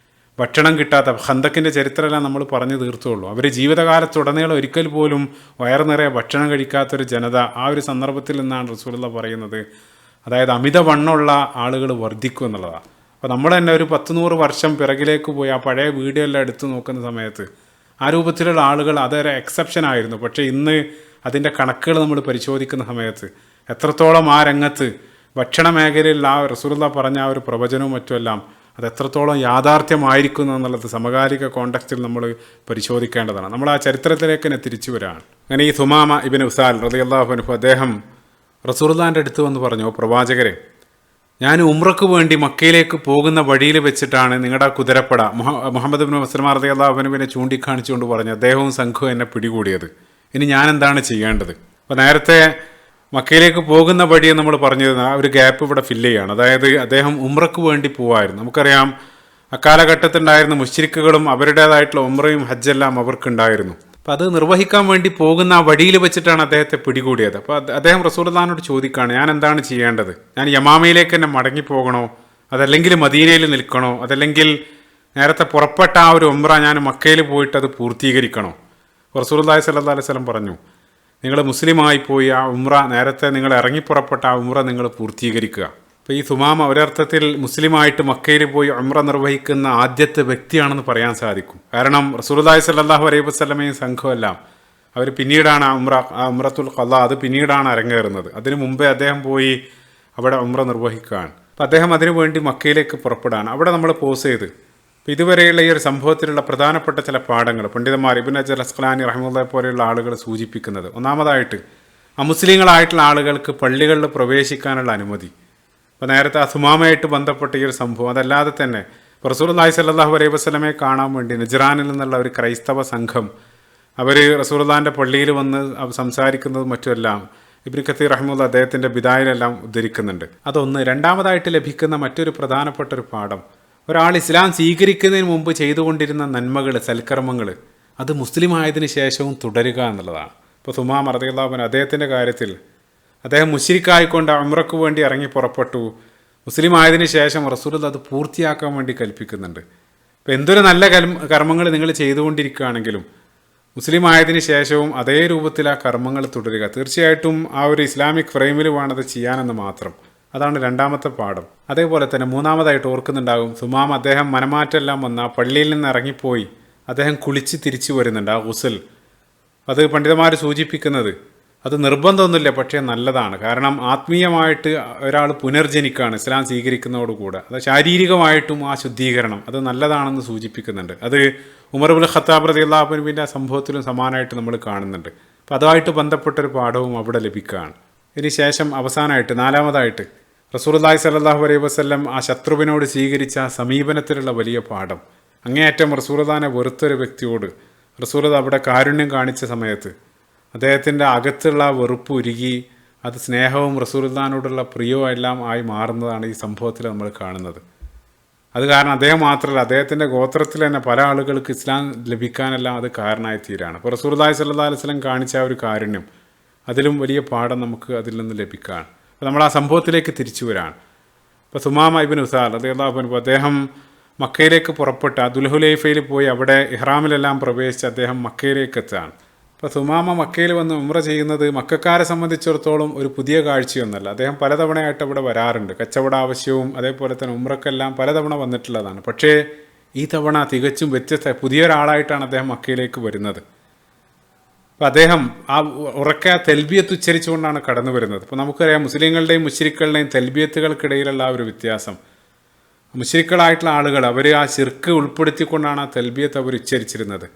Speaker 1: ഭക്ഷണം കിട്ടാത്ത, ഖന്തക്കിൻ്റെ ചരിത്രമെല്ലാം നമ്മൾ പറഞ്ഞു തീർത്തുള്ളൂ. അവർ ജീവിതകാലത്തുടനീളം ഒരിക്കൽ പോലും വയറ് നിറയെ ഭക്ഷണം കഴിക്കാത്തൊരു ജനത. ആ ഒരു സന്ദർഭത്തിൽ നിന്നാണ് റസൂലുള്ളാഹി പറയുന്നത്, അതായത് അമിതവണ്ണമുള്ള ആളുകൾ വർദ്ധിക്കും എന്നുള്ളതാണ്. അപ്പോൾ നമ്മൾ തന്നെ ഒരു 10-100 വർഷം പിറകിലേക്ക് പോയി ആ പഴയ വീഡിയോ എല്ലാം എടുത്തു നോക്കുന്ന സമയത്ത് ആ രൂപത്തിലുള്ള ആളുകൾ അതൊരു എക്സെപ്ഷൻ ആയിരുന്നു. പക്ഷേ ഇന്ന് അതിൻ്റെ കണക്കുകൾ നമ്മൾ പരിശോധിക്കുന്ന സമയത്ത് എത്രത്തോളം ആ രംഗത്ത് ഭക്ഷണ മേഖലയിൽ ആ റസൂലുള്ളാഹി പറഞ്ഞ ആ ഒരു പ്രവചനവും മറ്റുമെല്ലാം അത് എത്രത്തോളം യാഥാർത്ഥ്യമായിരിക്കുന്നു എന്നുള്ളത് സമകാലിക കോണ്ടക്സ്റ്റിൽ നമ്മൾ പരിശോധിക്കേണ്ടതാണ്. നമ്മൾ ആ ചരിത്രത്തിലേക്ക് തന്നെ തിരിച്ചു വരികയാണ്. അങ്ങനെ ഈ സുമാമ ഇബ്നു ഉസാൽ റളിയല്ലാഹു അൻഹു അദ്ദേഹം റസൂലുള്ളാഹിൻ്റെ അടുത്ത് വന്ന് പറഞ്ഞു, പ്രവാചകരെ, ഞാൻ ഉംറക്ക് വേണ്ടി മക്കയിലേക്ക് പോകുന്ന വഴിയിൽ വെച്ചിട്ടാണ് നിങ്ങളുടെ കുതിരപ്പട മുഹമ്മദ് ഇബ്നു മസ്ലമ റളിയല്ലാഹു അൻഹുവിനെ ചൂണ്ടിക്കാണിച്ചുകൊണ്ട് പറഞ്ഞു അദ്ദേഹവും സംഘവും എന്നെ പിടികൂടിയത്. ഇനി ഞാൻ എന്താണ് ചെയ്യേണ്ടത്? അപ്പോൾ നേരത്തെ മക്കയിലേക്ക് പോകുന്ന വഴിയെ നമ്മൾ പറഞ്ഞിരുന്ന ആ ഒരു ഗ്യാപ്പ് ഇവിടെ ഫില്ല് ചെയ്യുകയാണ്. അതായത് അദ്ദേഹം ഉംറക്ക് വേണ്ടി പോവായിരുന്നു. നമുക്കറിയാം അക്കാലഘട്ടത്തിലുണ്ടായിരുന്ന മുശ്രിക്കുകളും അവരുടേതായിട്ടുള്ള ഉംറയും ഹജ്ജെല്ലാം അവർക്കുണ്ടായിരുന്നു. അപ്പോൾ അത് നിർവഹിക്കാൻ വേണ്ടി പോകുന്ന ആ വഴിയിൽ വെച്ചിട്ടാണ് അദ്ദേഹത്തെ പിടികൂടിയത്. അപ്പോൾ അദ്ദേഹം റസൂലുള്ളാഹിനോട് ചോദിക്കുകയാണ്, ഞാൻ എന്താണ് ചെയ്യേണ്ടത്? ഞാൻ യമാമയിലേക്ക് തന്നെ മടങ്ങിപ്പോകണോ, അതല്ലെങ്കിൽ മദീനയിൽ നിൽക്കണോ, അതല്ലെങ്കിൽ നേരത്തെ പുറപ്പെട്ട ആ ഒരു ഉംറ ഞാൻ മക്കയിൽ പോയിട്ട് അത് പൂർത്തീകരിക്കണോ? റസൂലുള്ളാഹി സ്വല്ലല്ലാഹു അലൈഹി വസല്ലം പറഞ്ഞു, നിങ്ങൾ മുസ്ലിമായി പോയി ആ ഉംറ, നേരത്തെ നിങ്ങൾ ഇറങ്ങിപ്പുറപ്പെട്ട ആ ഉംറ നിങ്ങൾ പൂർത്തീകരിക്കുക. അപ്പോൾ ഈ സുമാമ ഒരർത്ഥത്തിൽ മുസ്ലിമായിട്ട് മക്കയിൽ പോയി ഉംറ നിർവഹിക്കുന്ന ആദ്യത്തെ വ്യക്തിയാണെന്ന് പറയാൻ സാധിക്കും. കാരണം റസൂലുള്ളാഹി സ്വല്ലല്ലാഹു അലൈഹി വസല്ലമയും സംഘമെല്ലാം അവർ പിന്നീടാണ് ആ ഉംറത്തുൽ ഖളാ അത് പിന്നീടാണ് അരങ്ങേറുന്നത്. അതിനു മുമ്പേ അദ്ദേഹം പോയി അവിടെ ഉംറ നിർവഹിക്കുകയാണ്. അപ്പോൾ അദ്ദേഹം അതിനു വേണ്ടി മക്കയിലേക്ക് പുറപ്പെടാണ്. അവിടെ നമ്മൾ പോസ് ചെയ്ത് അപ്പോൾ ഇതുവരെയുള്ള ഈ ഒരു സംഭവത്തിലുള്ള പ്രധാനപ്പെട്ട ചില പാഠങ്ങൾ പണ്ഡിതന്മാർ ഇബ്നു ഹജർ അസ്ഖലാനി റഹിമഹുല്ലാഹി പോലെയുള്ള ആളുകൾ സൂചിപ്പിക്കുന്നത്, ഒന്നാമതായിട്ട് അമുസ്ലിങ്ങളായിട്ടുള്ള ആളുകൾക്ക് പള്ളികളിൽ പ്രവേശിക്കാനുള്ള അനുമതി. അപ്പോൾ നേരത്തെ സുമാമയായിട്ട് ബന്ധപ്പെട്ട ഈ ഒരു സംഭവം, അതല്ലാതെ തന്നെ റസൂലുള്ളാഹി സ്വല്ലല്ലാഹു അലൈഹി വസല്ലമയെ കാണാൻ വേണ്ടി നജ്റാനിൽ നിന്നുള്ള ഒരു ക്രൈസ്തവ സംഘം അവർ റസൂലുള്ളാഹിൻ്റെ പള്ളിയിൽ വന്ന് സംസാരിക്കുന്നതും മറ്റുമെല്ലാം ഇബ്നു കസീർ റഹിമഹുല്ലാഹ് അദ്ദേഹത്തിൻ്റെ ബിദായിലെല്ലാം ഉദ്ധരിക്കുന്നുണ്ട്. അതൊന്ന്. രണ്ടാമതായിട്ട് ലഭിക്കുന്ന മറ്റൊരു പ്രധാനപ്പെട്ട ഒരു പാഠം, ഒരാൾ ഇസ്ലാം സ്വീകരിക്കുന്നതിന് മുമ്പ് ചെയ്തുകൊണ്ടിരുന്ന നന്മകൾ, സൽക്കർമ്മങ്ങൾ അത് മുസ്ലിം ആയതിനു ശേഷവും തുടരുക എന്നുള്ളതാണ്. ഇപ്പോൾ സുമാമ റളിയല്ലാഹു അൻഹു അദ്ദേഹത്തിൻ്റെ കാര്യത്തിൽ അദ്ദേഹം മുശ്രിക്കായിക്കൊണ്ട് ഉംറക്ക് വേണ്ടി ഇറങ്ങി പുറപ്പെട്ടു. മുസ്ലിം ആയതിനു ശേഷം റസൂലുള്ളാഹി അത് പൂർത്തിയാക്കാൻ വേണ്ടി കൽപ്പിക്കുന്നുണ്ട്. അപ്പോൾ എന്തൊരു നല്ല കർമ്മങ്ങൾ നിങ്ങൾ ചെയ്തുകൊണ്ടിരിക്കുകയാണെങ്കിലും മുസ്ലിം ആയതിനു ശേഷവും അതേ രൂപത്തിൽ ആ കർമ്മങ്ങൾ തുടരുക. തീർച്ചയായിട്ടും ആ ഒരു ഇസ്ലാമിക് ഫ്രെയിമിൽ വേണത് ചെയ്യാനെന്ന് മാത്രം. അതാണ് രണ്ടാമത്തെ പാഠം. അതേപോലെ തന്നെ മൂന്നാമതായിട്ട് ഓർക്കുന്നുണ്ടാകും, സുമാമ അദ്ദേഹം മനമാറ്റെല്ലാം വന്ന ആ പള്ളിയിൽ നിന്ന് ഇറങ്ങിപ്പോയി അദ്ദേഹം കുളിച്ച് തിരിച്ചു വരുന്നുണ്ട്. ആ ഗുസ്ൽ അത് പണ്ഡിതന്മാർ സൂചിപ്പിക്കുന്നത് അത് നിർബന്ധമൊന്നുമില്ല, പക്ഷേ നല്ലതാണ്. കാരണം ആത്മീയമായിട്ട് ഒരാൾ പുനർജനിക്കുകയാണ് ഇസ്ലാം സ്വീകരിക്കുന്നതോടുകൂടെ. അത് ശാരീരികമായിട്ടും ആ ശുദ്ധീകരണം അത് നല്ലതാണെന്ന് സൂചിപ്പിക്കുന്നുണ്ട്. അത് ഉമർ ഇബ്നുൽ ഖത്താബ് റളിയല്ലാഹു അൻഹുവിൻ്റെ ആ സംഭവത്തിലും സമാനമായിട്ട് നമ്മൾ കാണുന്നുണ്ട്. അപ്പോൾ അതുമായിട്ട് ബന്ധപ്പെട്ടൊരു പാഠവും അവിടെ ലഭിക്കുകയാണ്. ഇനി ശേഷം അവസാനമായിട്ട് നാലാമതായിട്ട് റസൂലുള്ളാഹി സ്വല്ലല്ലാഹു അലൈഹി വസല്ലം ആ ശത്രുവിനോട് സ്വീകരിച്ച സമീപനത്തിലുള്ള വലിയ പാഠം. അങ്ങേയറ്റം റസൂലുള്ളാഹിനെ വെറുത്തൊരു വ്യക്തിയോട് റസൂലുള്ളാഹി അവിടെ കാരുണ്യം കാണിച്ച സമയത്ത് അദ്ദേഹത്തിൻ്റെ അകത്തുള്ള വെറുപ്പ് ഉരുകി അത് സ്നേഹവും റസൂലുള്ളാഹിനോടുള്ള പ്രിയവും എല്ലാം ആയി മാറുന്നതാണ് ഈ സംഭവത്തിൽ നമ്മൾ കാണുന്നത്. അത് കാരണം അദ്ദേഹം മാത്രമല്ല, അദ്ദേഹത്തിൻ്റെ ഗോത്രത്തിൽ തന്നെ പല ആളുകൾക്ക് ഇസ്ലാം ലഭിക്കാനെല്ലാം അത് കാരണമായി തീരാണ്. അപ്പോൾ റസൂലുള്ളാഹി സ്വല്ലല്ലാഹു അലൈഹി വസല്ലം കാണിച്ച ആ ഒരു കാരുണ്യം, അതിലും വലിയ പാഠം നമുക്ക് അതിൽ നിന്ന് ലഭിക്കുകയാണ്. അപ്പോൾ നമ്മൾ ആ സംഭവത്തിലേക്ക് തിരിച്ചു വരാണ്. ഇപ്പോൾ സുമാമ ഇബ്നു ഉസാൽ റളിയല്ലാഹു അൻഹു അദ്ദേഹം മക്കയിലേക്ക് പുറപ്പെട്ട് ദുൽഹുലൈഫയിൽ പോയി അവിടെ ഇഹ്റാമിലെല്ലാം പ്രവേശിച്ച് അദ്ദേഹം മക്കയിലേക്ക് എത്തുകയാണ്. അപ്പോൾ സുമാമ മക്കയിൽ വന്ന് ഉംറ ചെയ്യുന്നത് മക്കക്കാരെ സംബന്ധിച്ചിടത്തോളം ഒരു പുതിയ കാഴ്ചയൊന്നുമല്ല. അദ്ദേഹം പലതവണയായിട്ട് അവിടെ വരാറുണ്ട്. കച്ചവട ആവശ്യവും അതേപോലെ തന്നെ ഉംറക്കെല്ലാം പലതവണ വന്നിട്ടുള്ളതാണ്. പക്ഷേ ഈ തവണ തികച്ചും വ്യത്യസ്ത പുതിയൊരാളായിട്ടാണ് അദ്ദേഹം മക്കയിലേക്ക് വരുന്നത്. അപ്പോൾ അദ്ദേഹം ആ ഉറക്കെ തെൽബിയത്ത് ഉച്ചരിച്ചുകൊണ്ടാണ് കടന്നു വരുന്നത്. അപ്പോൾ നമുക്കറിയാം മുസ്ലിങ്ങളുടെയും മുശ്രിക്കുകളുടെയും തെൽബിയത്തുകൾക്കിടയിലുള്ള ആ ഒരു വ്യത്യാസം. മുശ്രിക്കുകളായിട്ടുള്ള ആളുകൾ അവർ ആ ശിർക്ക് ഉൾപ്പെടുത്തിക്കൊണ്ടാണ് ആ തെൽബിയത്ത് അവർ ഉച്ചരിച്ചിരുന്നത്.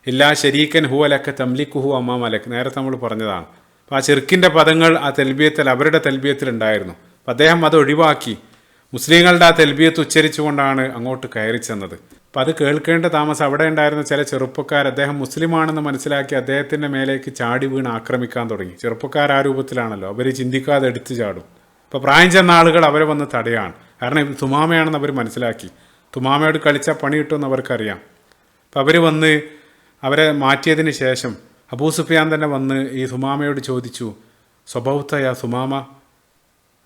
Speaker 1: ഇല്ലാ ശരീക്കൻ ഹു അലക്ക തംലിക്കുഹു അമ്മാം അലക്ക്, നേരത്തെ നമ്മൾ പറഞ്ഞതാണ്. അപ്പോൾ ആ ശിർക്കിൻ്റെ പദങ്ങൾ ആ തെൽബിയത്തിൽ അവരുടെ തെൽബിയത്തിലുണ്ടായിരുന്നു. അപ്പോൾ അദ്ദേഹം അത് ഒഴിവാക്കി മുസ്ലിങ്ങളുടെ ആ തെൽബിയത്ത് ഉച്ചരിച്ചുകൊണ്ടാണ് അങ്ങോട്ട് കയറി ചെന്നത്. അപ്പോൾ അത് കേൾക്കേണ്ട താമസം അവിടെ ഉണ്ടായിരുന്ന ചില ചെറുപ്പക്കാർ അദ്ദേഹം മുസ്ലിമാണെന്ന് മനസ്സിലാക്കി അദ്ദേഹത്തിൻ്റെ മേലേക്ക് ചാടി വീണ് ആക്രമിക്കാൻ തുടങ്ങി. ചെറുപ്പക്കാർ ആ രൂപത്തിലാണല്ലോ, അവർ ചിന്തിക്കാതെ എടുത്തു ചാടും. അപ്പോൾ പ്രായം ചെന്ന ആളുകൾ അവരെ വന്ന് തടയാണ്. കാരണം തുമാമയാണെന്ന് അവർ മനസ്സിലാക്കി. തുമാമയോട് കളിച്ചാൽ പണി കിട്ടുമെന്ന് അവർക്കറിയാം. അപ്പോൾ അവർ വന്ന് അവരെ മാറ്റിയതിന് ശേഷം അബൂ സുഫിയാൻ തന്നെ വന്ന് ഈ സുമാമയോട് ചോദിച്ചു, സ്വബൗത്തയ സുമാമ,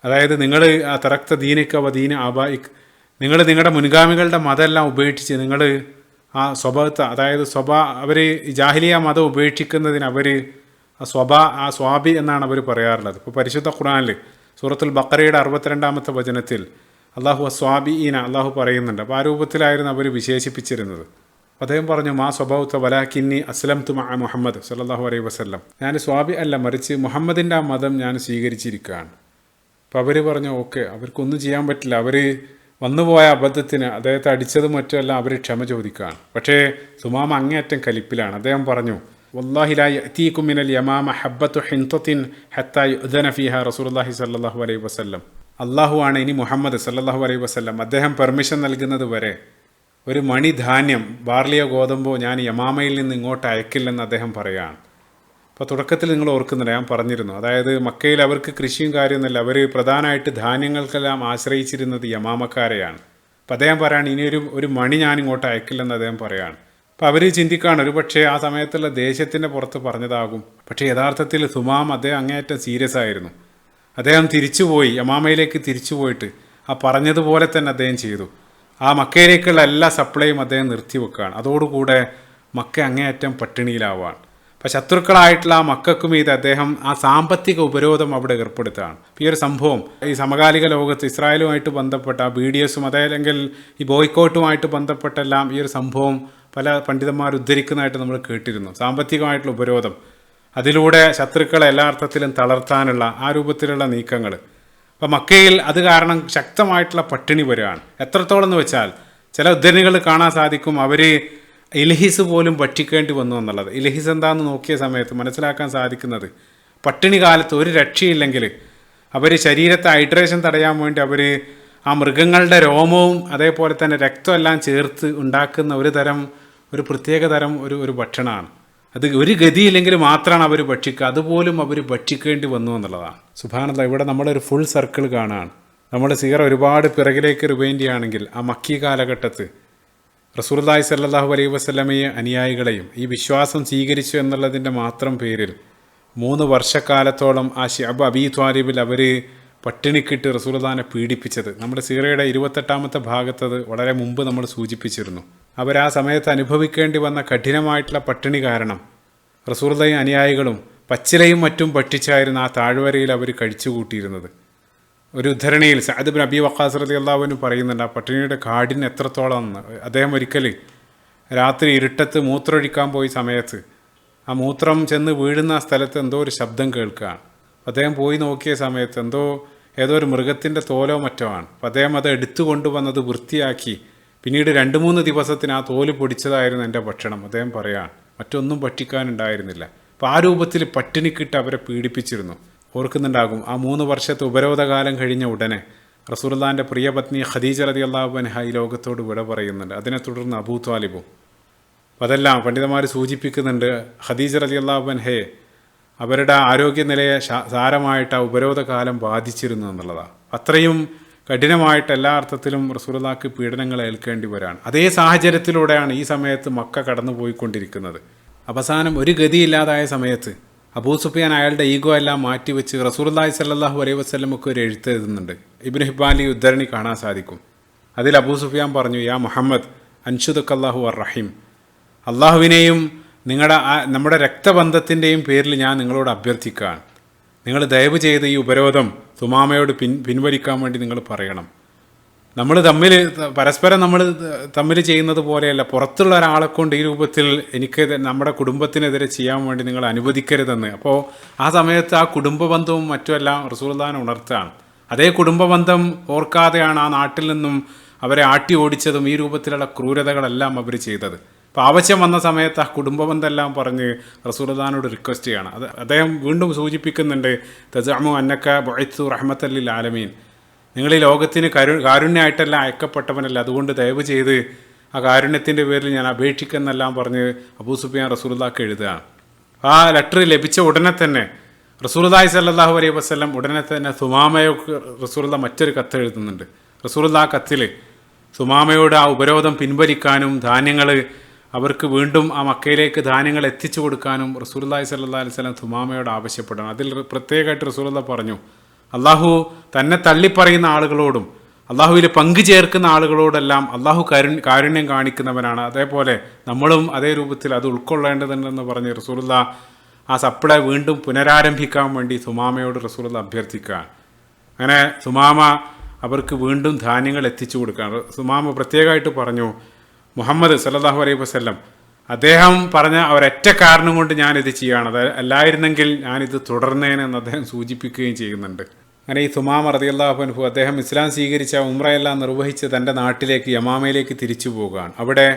Speaker 1: അതായത് നിങ്ങൾ ആ തറക്ത ദീനിക്ക വ ദീന ആബായിക്, നിങ്ങൾ നിങ്ങളുടെ മുൻഗാമികളുടെ മതമെല്ലാം ഉപേക്ഷിച്ച് നിങ്ങൾ ആ സ്വബൗത്ത, അതായത് അവർ ജാഹിലിയ മതം ഉപേക്ഷിക്കുന്നതിന് അവർ ആ സ്വാബി എന്നാണ് അവർ പറയാറുള്ളത്. ഇപ്പോൾ പരിശുദ്ധ ഖുർആനിൽ സൂറത്തുൽ ബഖറയുടെ 62-ാമത്തെ വചനത്തിൽ അള്ളാഹു സ്വാബിഈന അള്ളാഹു പറയുന്നുണ്ട്. അപ്പോൾ ആ രൂപത്തിലായിരുന്നു അവർ വിശേഷിപ്പിച്ചിരുന്നത്. അദ്ദേഹം പറഞ്ഞു, മാ സ്വബൗത്ത വലാകിന്നി അസ്ലംതു മഅ മുഹമ്മദ് സല്ലല്ലാഹു അലൈഹി വസല്ലം, ഞാൻ സ്വാബി അല്ല, മറിച്ച് മുഹമ്മദിൻ്റെ ആ മതം ഞാൻ സ്വീകരിച്ചിരിക്കുകയാണ്. അപ്പോൾ അവർ പറഞ്ഞു ഓക്കെ, അവർക്കൊന്നും ചെയ്യാൻ പറ്റില്ല. അവർ വന്നുപോയ അബദ്ധത്തിന് അദ്ദേഹത്തെ അടിച്ചതും മറ്റുമെല്ലാം അവർ ക്ഷമ ചോദിക്കുകയാണ്. പക്ഷേ സുമാമ അങ്ങേയറ്റം കലിപ്പിലാണ്. അദ്ദേഹം പറഞ്ഞു, വല്ലാഹി ലാ യഅതീകും മിനൽ യമാമ ഹബ്ബത്തു ഹിൻതത്തിൻ ഹത്താ യുഅ്ദന ഫീഹാ റസൂലുള്ളാഹി സ്വല്ലല്ലാഹു അലൈഹി വസല്ലം. അള്ളാഹുവാണ് ഇനി മുഹമ്മദ് സല്ലല്ലാഹു അലൈഹി വസല്ലം അദ്ദേഹം പെർമിഷൻ നൽകുന്നത് വരെ ഒരു മണി ധാന്യം, ബാർലിയോ ഗോതമ്പോ ഞാൻ യമാമയിൽ നിന്ന് ഇങ്ങോട്ട് അയക്കില്ലെന്ന് അദ്ദേഹം പറയുകയാണ്. അപ്പോൾ തുടക്കത്തിൽ നിങ്ങൾ ഓർക്കുന്നില്ല, ഞാൻ പറഞ്ഞിരുന്നു, അതായത് മക്കയിൽ അവർക്ക് കൃഷിയും കാര്യമൊന്നുമില്ല. അവർ പ്രധാനമായിട്ട് ധാന്യങ്ങൾക്കെല്ലാം ആശ്രയിച്ചിരുന്നത് യമാമക്കാരെയാണ്. അപ്പോൾ അദ്ദേഹം പറയാണ്, ഇനിയൊരു മണി ഞാൻ ഇങ്ങോട്ട് അയക്കില്ലെന്ന് അദ്ദേഹം പറയുകയാണ്. അപ്പോൾ അവർ ചിന്തിക്കുകയാണ്, ഒരു പക്ഷേ ആ സമയത്തുള്ള ദേഷ്യത്തിൻ്റെ പുറത്ത് പറഞ്ഞതാകും. പക്ഷേ യഥാർത്ഥത്തിൽ സുമാം അദ്ദേഹം അങ്ങേയറ്റം സീരിയസ് ആയിരുന്നു. അദ്ദേഹം തിരിച്ചുപോയി, യമാമയിലേക്ക് തിരിച്ചു പോയിട്ട് ആ പറഞ്ഞതുപോലെ തന്നെ അദ്ദേഹം ചെയ്തു. ആ മക്കയിലേക്കുള്ള എല്ലാ സപ്ലൈയും അദ്ദേഹം നിർത്തിവെക്കുകയാണ്. അതോടുകൂടെ മക്ക അങ്ങേയറ്റം പട്ടിണിയിലാവുകയാണ്. അപ്പോൾ ശത്രുക്കളായിട്ടുള്ള ആ മക്കൾക്കും ഇത് അദ്ദേഹം ആ സാമ്പത്തിക ഉപരോധം അവിടെ ഏർപ്പെടുത്തുകയാണ്. ഈ ഒരു സംഭവം ഈ സമകാലിക ലോകത്ത് ഇസ്രായേലുമായിട്ട് ബന്ധപ്പെട്ട BDSും അതല്ലെങ്കിൽ ഈ ബോയ്ക്കോട്ടുമായിട്ട് ബന്ധപ്പെട്ടെല്ലാം ഈ ഒരു സംഭവം പല പണ്ഡിതന്മാർ ഉദ്ധരിക്കുന്നതായിട്ട് നമ്മൾ കേട്ടിരുന്നു. സാമ്പത്തികമായിട്ടുള്ള ഉപരോധം, അതിലൂടെ ശത്രുക്കളെ എല്ലാ അർത്ഥത്തിലും തളർത്താനുള്ള ആ രൂപത്തിലുള്ള നീക്കങ്ങൾ. അപ്പോൾ മക്കയിൽ അത് കാരണം ശക്തമായിട്ടുള്ള പട്ടിണി വരികയാണ്. എത്രത്തോളം എന്ന് വെച്ചാൽ ചില ഉദ്ധരണികൾ കാണാൻ സാധിക്കും, അവർ ഇൽഹിസ് പോലും ഭക്ഷിക്കേണ്ടി വന്നു എന്നുള്ളത്. ഇൽഹിസ് എന്താണെന്ന് നോക്കിയ സമയത്ത് മനസ്സിലാക്കാൻ സാധിക്കുന്നത്, പട്ടിണി കാലത്ത് ഒരു രക്ഷയില്ലെങ്കിൽ അവർ ശരീരത്തെ ഹൈഡ്രേഷൻ തടയാൻ വേണ്ടി അവർ ആ മൃഗങ്ങളുടെ രോമവും അതേപോലെ തന്നെ രക്തമെല്ലാം ചേർത്ത് ഉണ്ടാക്കുന്ന ഒരു പ്രത്യേക തരം ഒരു ഭക്ഷണമാണ്. അത് ഒരു ഗതിയില്ലെങ്കിൽ മാത്രമാണ് അവർ ഭക്ഷിക്കുക. അതുപോലും അവർ ഭക്ഷിക്കേണ്ടി വന്നു എന്നുള്ളതാണ്. സുബ്ഹാനല്ലാഹ്, ഇവിടെ നമ്മളൊരു ഫുൾ സർക്കിൾ കാണാണ്. നമ്മുടെ സീറ ഒരുപാട് പിറകിലേക്ക് റിവൈൻഡ് ചെയ്യുകയാണെങ്കിൽ ആ മക്കി കാലഘട്ടത്ത് റസൂലുള്ളാഹി സ്വല്ലല്ലാഹു അലൈഹി വസല്ലമയെ അനുയായികളെയും ഈ വിശ്വാസം സ്വീകരിച്ചു എന്നുള്ളതിൻ്റെ മാത്രം പേരിൽ 3 വർഷക്കാലത്തോളം ആ ശഅബ് അബീ ത്വാലിബിൽ അവർ പട്ടിണിക്കിട്ട് റസൂലുള്ളാഹിനെ പീഡിപ്പിച്ചത് നമ്മുടെ സീറയുടെ 28-ാമത്തെ ഭാഗത്തത് വളരെ മുമ്പ് നമ്മൾ സൂചിപ്പിച്ചിരുന്നു. അവർ ആ സമയത്ത് അനുഭവിക്കേണ്ടി വന്ന കഠിനമായിട്ടുള്ള പട്ടിണി കാരണം റസൂലുള്ളാഹി അനുയായികളും പച്ചിലയും മറ്റും ഭക്ഷിച്ചായിരുന്നു ആ താഴ്വരയിൽ അവർ കഴിച്ചുകൂട്ടിയിരുന്നത്. ഒരു ഉദ്ധരണിയിൽ സഅദ് ഇബ്നു അബീ വഖാസ് റളിയല്ലാഹു അൻഹു പറയുന്നുണ്ട് ആ പട്ടിണിയുടെ കാഠിന്യം എത്രത്തോളം എന്ന്. അദ്ദേഹം ഒരിക്കൽ രാത്രി ഇരുട്ടത്ത് മൂത്രമൊഴിക്കാൻ പോയ സമയത്ത് ആ മൂത്രം ചെന്ന് വീഴുന്ന ആ സ്ഥലത്ത് എന്തോ ഒരു ശബ്ദം കേൾക്കുകയാണ്. അദ്ദേഹം പോയി നോക്കിയ സമയത്ത് ഏതോ ഒരു മൃഗത്തിൻ്റെ തോലോ മറ്റോ ആണ്. അപ്പോൾ അദ്ദേഹം അത് എടുത്തു കൊണ്ടുവന്നത് വൃത്തിയാക്കി പിന്നീട് 2-3 ദിവസത്തിന് ആ തോല് പൊടിച്ചതായിരുന്നു എൻ്റെ ഭക്ഷണം. അദ്ദേഹം പറയാണ് മറ്റൊന്നും ഭക്ഷിക്കാനുണ്ടായിരുന്നില്ല. അപ്പോൾ ആ രൂപത്തിൽ പട്ടിണിക്കിട്ട് അവരെ പീഡിപ്പിച്ചിരുന്നു. ഓർക്കുന്നുണ്ടാകും, ആ 3 വർഷത്തെ ഉപരോധകാലം കഴിഞ്ഞ ഉടനെ റസൂലുള്ളാഹിൻ്റെ പ്രിയപത്നി ഖദീജ റളിയല്ലാഹു അൻഹ ഈ ലോകത്തോട് വിട പറയുന്നുണ്ട്. അതിനെ തുടർന്ന് അബൂ ത്വാലിബും. അപ്പോൾ അതെല്ലാം പണ്ഡിതന്മാർ സൂചിപ്പിക്കുന്നുണ്ട്, ഖദീജ റളിയല്ലാഹു അൻഹയെ അവരുടെ ആരോഗ്യനിലയെ സാരമായിട്ട് ആ ഉപരോധകാലം ബാധിച്ചിരുന്നു എന്നുള്ളതാണ്. അത്രയും കഠിനമായിട്ട് എല്ലാ അർത്ഥത്തിലും റസൂലുള്ളാഹിക്ക് പീഡനങ്ങൾ ഏൽക്കേണ്ടി വരാണ്. അതേ സാഹചര്യത്തിലൂടെയാണ് ഈ സമയത്ത് മക്ക കടന്നു പോയിക്കൊണ്ടിരിക്കുന്നത്. അവസാനം ഒരു ഗതിയില്ലാതായ സമയത്ത് അബൂ സുഫിയാൻ അയാളുടെ ഈഗോ എല്ലാം മാറ്റിവെച്ച് റസൂലുള്ളാഹി സ്വല്ലല്ലാഹു അലൈഹി വസല്ലമക്ക് ഒരു എഴുത്ത് എഴുതുന്നുണ്ട്. ഇബ്നു ഹിബ്ബാനിൽ ഉദ്ധരണി കാണാൻ സാധിക്കും. അതിൽ അബൂ സുഫിയാൻ പറഞ്ഞു, യാ മുഹമ്മദ് അൻഷുദുക്കല്ലാഹു അർ റഹീം, അള്ളാഹുവിനെയും നമ്മുടെ രക്തബന്ധത്തിൻ്റെയും പേരിൽ ഞാൻ നിങ്ങളോട് അഭ്യർത്ഥിക്കുകയാണ്. നിങ്ങൾ ദയവ് ചെയ്ത് ഈ ഉപരോധം സുമാമയോട് പിൻവലിക്കാൻ വേണ്ടി നിങ്ങൾ പറയണം. നമ്മൾ പരസ്പരം തമ്മിൽ ചെയ്യുന്നത് പോലെയല്ല, പുറത്തുള്ള ഒരാളെ കൊണ്ട് ഈ രൂപത്തിൽ എനിക്ക് നമ്മുടെ കുടുംബത്തിനെതിരെ ചെയ്യാൻ വേണ്ടി നിങ്ങൾ അനുവദിക്കരുതെന്ന്. അപ്പോൾ ആ സമയത്ത് ആ കുടുംബബന്ധവും മറ്റുമെല്ലാം റസൂലുള്ളാഹിനെ ഉണർത്തുകയാണ്. അതേ കുടുംബബന്ധം ഓർക്കാതെയാണ് ആ നാട്ടിൽ നിന്നും അവരെ ആട്ടി ഓടിച്ചതും ഈ രൂപത്തിലുള്ള ക്രൂരതകളെല്ലാം അവർ ചെയ്തത്. അപ്പോൾ ആവശ്യം വന്ന സമയത്ത് ആ കുടുംബബന്ധമെല്ലാം പറഞ്ഞ് റസൂലുള്ളാഹിനോട് റിക്വസ്റ്റ് ചെയ്യണം. അദ്ദേഹം വീണ്ടും സൂചിപ്പിക്കുന്നുണ്ട്, തസഅമു അന്നക ബുഇത്തു റഹ്മത്തൽ ലിൽ ആലമീൻ, നിങ്ങൾ ഈ ലോകത്തിന് കാരുണ്യമായിട്ടല്ല അയക്കപ്പെട്ടവനല്ല, അതുകൊണ്ട് ദയവ് ചെയ്ത് ആ കാരുണ്യത്തിൻ്റെ പേരിൽ ഞാൻ അപേക്ഷിക്കുന്നെല്ലാം പറഞ്ഞ് അബൂ സുഫിയാൻ റസൂലുള്ളാഹിക്ക് എഴുതുകയാണ്. ആ ലെറ്റർ ലഭിച്ച ഉടനെ തന്നെ റസൂലുള്ളാഹി സ്വല്ലല്ലാഹു അലൈഹി വസല്ലം ഉടനെ തന്നെ സുമാമയോക്ക് റസൂലുള്ളാഹി മറ്റൊരു കത്ത് എഴുതുന്നുണ്ട്. റസൂലുള്ളാഹി ആ കത്തിൽ സുമാമയോട് ആ ഉപരോധം പിൻവലിക്കാനും ധാന്യങ്ങൾ അവർക്ക് വീണ്ടും ആ മക്കയിലേക്ക് ധാന്യങ്ങൾ എത്തിച്ചു കൊടുക്കാനും റസൂലുള്ളാഹി സ്വല്ലല്ലാഹു അലൈഹി വസല്ലം സുമാമയോട് ആവശ്യപ്പെടണം. അതിൽ പ്രത്യേകമായിട്ട് റസൂലുള്ളാഹി പറഞ്ഞു, അള്ളാഹു തന്നെ തള്ളിപ്പറയുന്ന ആളുകളോടും അള്ളാഹുവിൽ പങ്കു ചേർക്കുന്ന ആളുകളോടെല്ലാം അള്ളാഹു കാരുണ്യം കാണിക്കുന്നവനാണ്. അതേപോലെ നമ്മളും അതേ രൂപത്തിൽ അത് ഉൾക്കൊള്ളേണ്ടതുണ്ടെന്ന് പറഞ്ഞ് റസൂലുള്ളാഹി ആ സപ്ലൈ വീണ്ടും പുനരാരംഭിക്കാൻ വേണ്ടി സുമാമയോട് റസൂലുള്ളാഹി അഭ്യർത്ഥിക്കുകയാണ്. അങ്ങനെ സുമാമ അവർക്ക് വീണ്ടും ധാന്യങ്ങൾ എത്തിച്ചു കൊടുക്കുകയാണ്. സുമാമ പ്രത്യേകമായിട്ട് പറഞ്ഞു, മുഹമ്മദ് സല്ലല്ലാഹു അലൈഹി വസല്ലം അദ്ദേഹം പറഞ്ഞ ഒരൊറ്റ കാരണം കൊണ്ട് ഞാനിത് ചെയ്യുകയാണ്, അത് അല്ലായിരുന്നെങ്കിൽ ഞാനിത് തുടർന്നേനെന്ന് അദ്ദേഹം സൂചിപ്പിക്കുകയും ചെയ്യുന്നുണ്ട്. അങ്ങനെ ഈ സുമാമ റളിയല്ലാഹു അൻഹു അദ്ദേഹം ഇസ്ലാം സ്വീകരിച്ച ഉംറയെല്ലാം നിർവഹിച്ച് തൻ്റെ നാട്ടിലേക്ക് യമാമയിലേക്ക് തിരിച്ചു പോവുകയാണ്. അവിടെ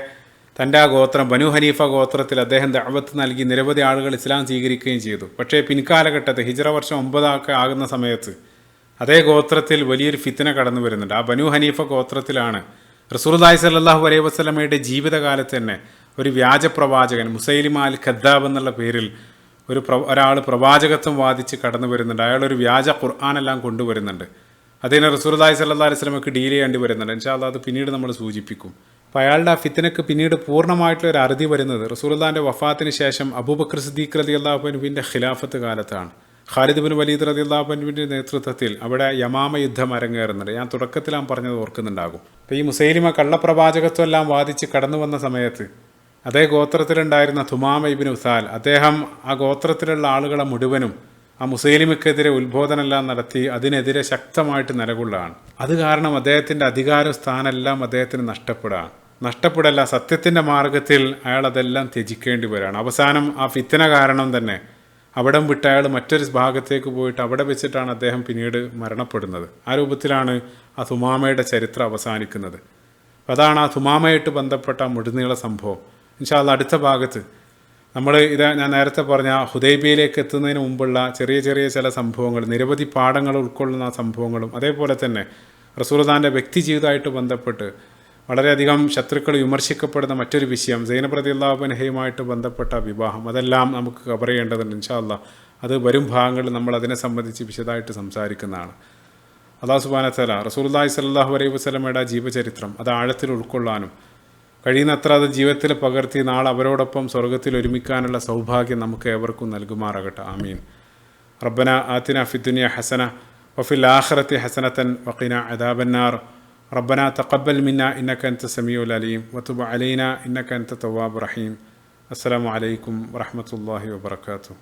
Speaker 1: തൻ്റെ ആ ഗോത്രം ബനു ഹനീഫ ഗോത്രത്തിൽ അദ്ദേഹം ദഅവത്ത് നൽകി നിരവധി ആളുകൾ ഇസ്ലാം സ്വീകരിക്കുകയും ചെയ്തു. പക്ഷേ പിൻകാലഘട്ടത്തിൽ ഹിജ്റ വർഷം 9 ആകുന്ന സമയത്ത് അതേ ഗോത്രത്തിൽ വലിയൊരു ഫിത്ന കടന്നു വരുന്നുണ്ട്. ആ ബനു ഹനീഫ ഗോത്രത്തിലാണ് റസൂലുള്ളാഹി സ്വല്ലല്ലാഹു അലൈഹി വസല്ലമയുടെ ജീവിതകാലത്ത് തന്നെ ഒരു വ്യാജ പ്രവാചകൻ മുസൈലിമ അൽ കദ്ദാബ് എന്നുള്ള പേരിൽ ഒരാൾ പ്രവാചകത്വം വാദിച്ച് കടന്നു വരുന്നുണ്ട്. അയാളൊരു വ്യാജ ഖുർആനെല്ലാം കൊണ്ടുവരുന്നുണ്ട്. അതിനെ റസൂലുള്ളാഹി സ്വല്ലല്ലാഹു അലൈഹി വസല്ലമക്ക് ഡീൽ ചെയ്യേണ്ടി വരുന്നുണ്ട്. ഇൻഷാ അല്ലാഹ് അത് പിന്നീട് നമ്മൾ സൂചിപ്പിക്കും. അപ്പോൾ അയാളുടെ ആ ഫിത്നക്ക് പിന്നീട് പൂർണ്ണമായിട്ടുള്ളൊരു അറുതി വരുന്നത് റസൂലുള്ളാഹിൻ്റെ വഫാത്തിന് ശേഷം അബൂബക്കർ സിദ്ദീഖ് റളിയല്ലാഹു അൻഹുവിൻ്റെ ഖിലാഫത്ത് കാലത്താണ്. ഖാലിദ് ബിൻ വലീദ് റളിയല്ലാഹു അൻഹുവിൻ്റെ നേതൃത്വത്തിൽ അവിടെ യമാമ യുദ്ധം അരങ്ങേറുന്നുണ്ട്. ഞാൻ തുടക്കത്തിൽ പറഞ്ഞത് ഓർക്കുന്നുണ്ടാകും. അപ്പോൾ ഈ മുസൈലിമ കള്ളപ്രവാചകത്വം എല്ലാം വാദിച്ച് കടന്നു വന്ന സമയത്ത് അതേ ഗോത്രത്തിലുണ്ടായിരുന്ന തുമാമ ഇബ്നു ഉസാൽ അദ്ദേഹം ആ ഗോത്രത്തിലുള്ള ആളുകളെ മുഴുവനും ആ മുസൈലിമക്കെതിരെ ഉത്ബോധനെല്ലാം നടത്തി അതിനെതിരെ ശക്തമായിട്ട് നിലകൊള്ളുകയാണ്. അത് കാരണം അദ്ദേഹത്തിൻ്റെ അധികാര സ്ഥാനമെല്ലാം അദ്ദേഹത്തിന് നഷ്ടപ്പെടല്ല, സത്യത്തിൻ്റെ മാർഗത്തിൽ അയാൾ അതെല്ലാം ത്യജിക്കേണ്ടി വരികയാണ്. അവസാനം ആ ഫിത്ന കാരണം തന്നെ അവിടം വിട്ട് അയാൾ മറ്റൊരു ഭാഗത്തേക്ക് പോയിട്ട് അവിടെ വെച്ചിട്ടാണ് അദ്ദേഹം പിന്നീട് മരണപ്പെടുന്നത്. ആ രൂപത്തിലാണ് ആ തുമാമയുടെ ചരിത്രം അവസാനിക്കുന്നത്. അതാണ് ആ തുമാമയായിട്ട് ബന്ധപ്പെട്ട മുഴുനീള സംഭവം. ഇൻഷാ അല്ലാഹ് അടുത്ത ഭാഗത്ത് ഞാൻ നേരത്തെ പറഞ്ഞ ഹുദൈബിയയിലേക്ക് എത്തുന്നതിന് മുമ്പുള്ള ചെറിയ ചില സംഭവങ്ങൾ, നിരവധി പാഠങ്ങൾ ഉൾക്കൊള്ളുന്ന സംഭവങ്ങളും അതേപോലെ തന്നെ റസൂലുള്ളാഹിൻ്റെ വ്യക്തി ജീവിതമായിട്ട് ബന്ധപ്പെട്ട് വളരെയധികം ശത്രുക്കൾ വിമർശിക്കപ്പെടുന്ന മറ്റൊരു വിഷയം സൈനബ് റളിയല്ലാഹു അൻഹയുമായിട്ട് ബന്ധപ്പെട്ട വിവാഹം, അതെല്ലാം നമുക്ക് കവർ ചെയ്യേണ്ടതുണ്ട്. ഇൻഷാ അല്ലാഹ് അത് വരും ഭാഗങ്ങളിൽ നമ്മൾ അതിനെ സംബന്ധിച്ച് വിശദമായിട്ട് സംസാരിക്കുന്നതാണ്. അല്ലാഹു സുബ്ഹാനഹു വ തആല റസൂലുള്ളാഹി സ്വല്ലല്ലാഹു അലൈഹി വസല്ലമയുടെ ജീവചരിത്രം അത് ആഴത്തിൽ ഉൾക്കൊള്ളാനും കഴിയുന്നത്ര അത് ജീവിതത്തിൽ പകർത്തി നാളെ അവരോടൊപ്പം സ്വർഗ്ഗത്തിൽ ഒരുമിക്കാനുള്ള സൗഭാഗ്യം നമുക്ക് ഏവർക്കും നൽകുമാറാകട്ടെ. ആമീൻ. റബ്ബന ആതിന ഫിദ്ദുനിയ ഹസന വഫിൽ ആഖിറതി ഹസനതൻ വഖിനാ അദാബന്നാർ. ربنا تقبل منا إنك أنت السميع العليم وتب علينا إنك أنت التواب الرحيم. السلام عليكم ورحمة الله وبركاته.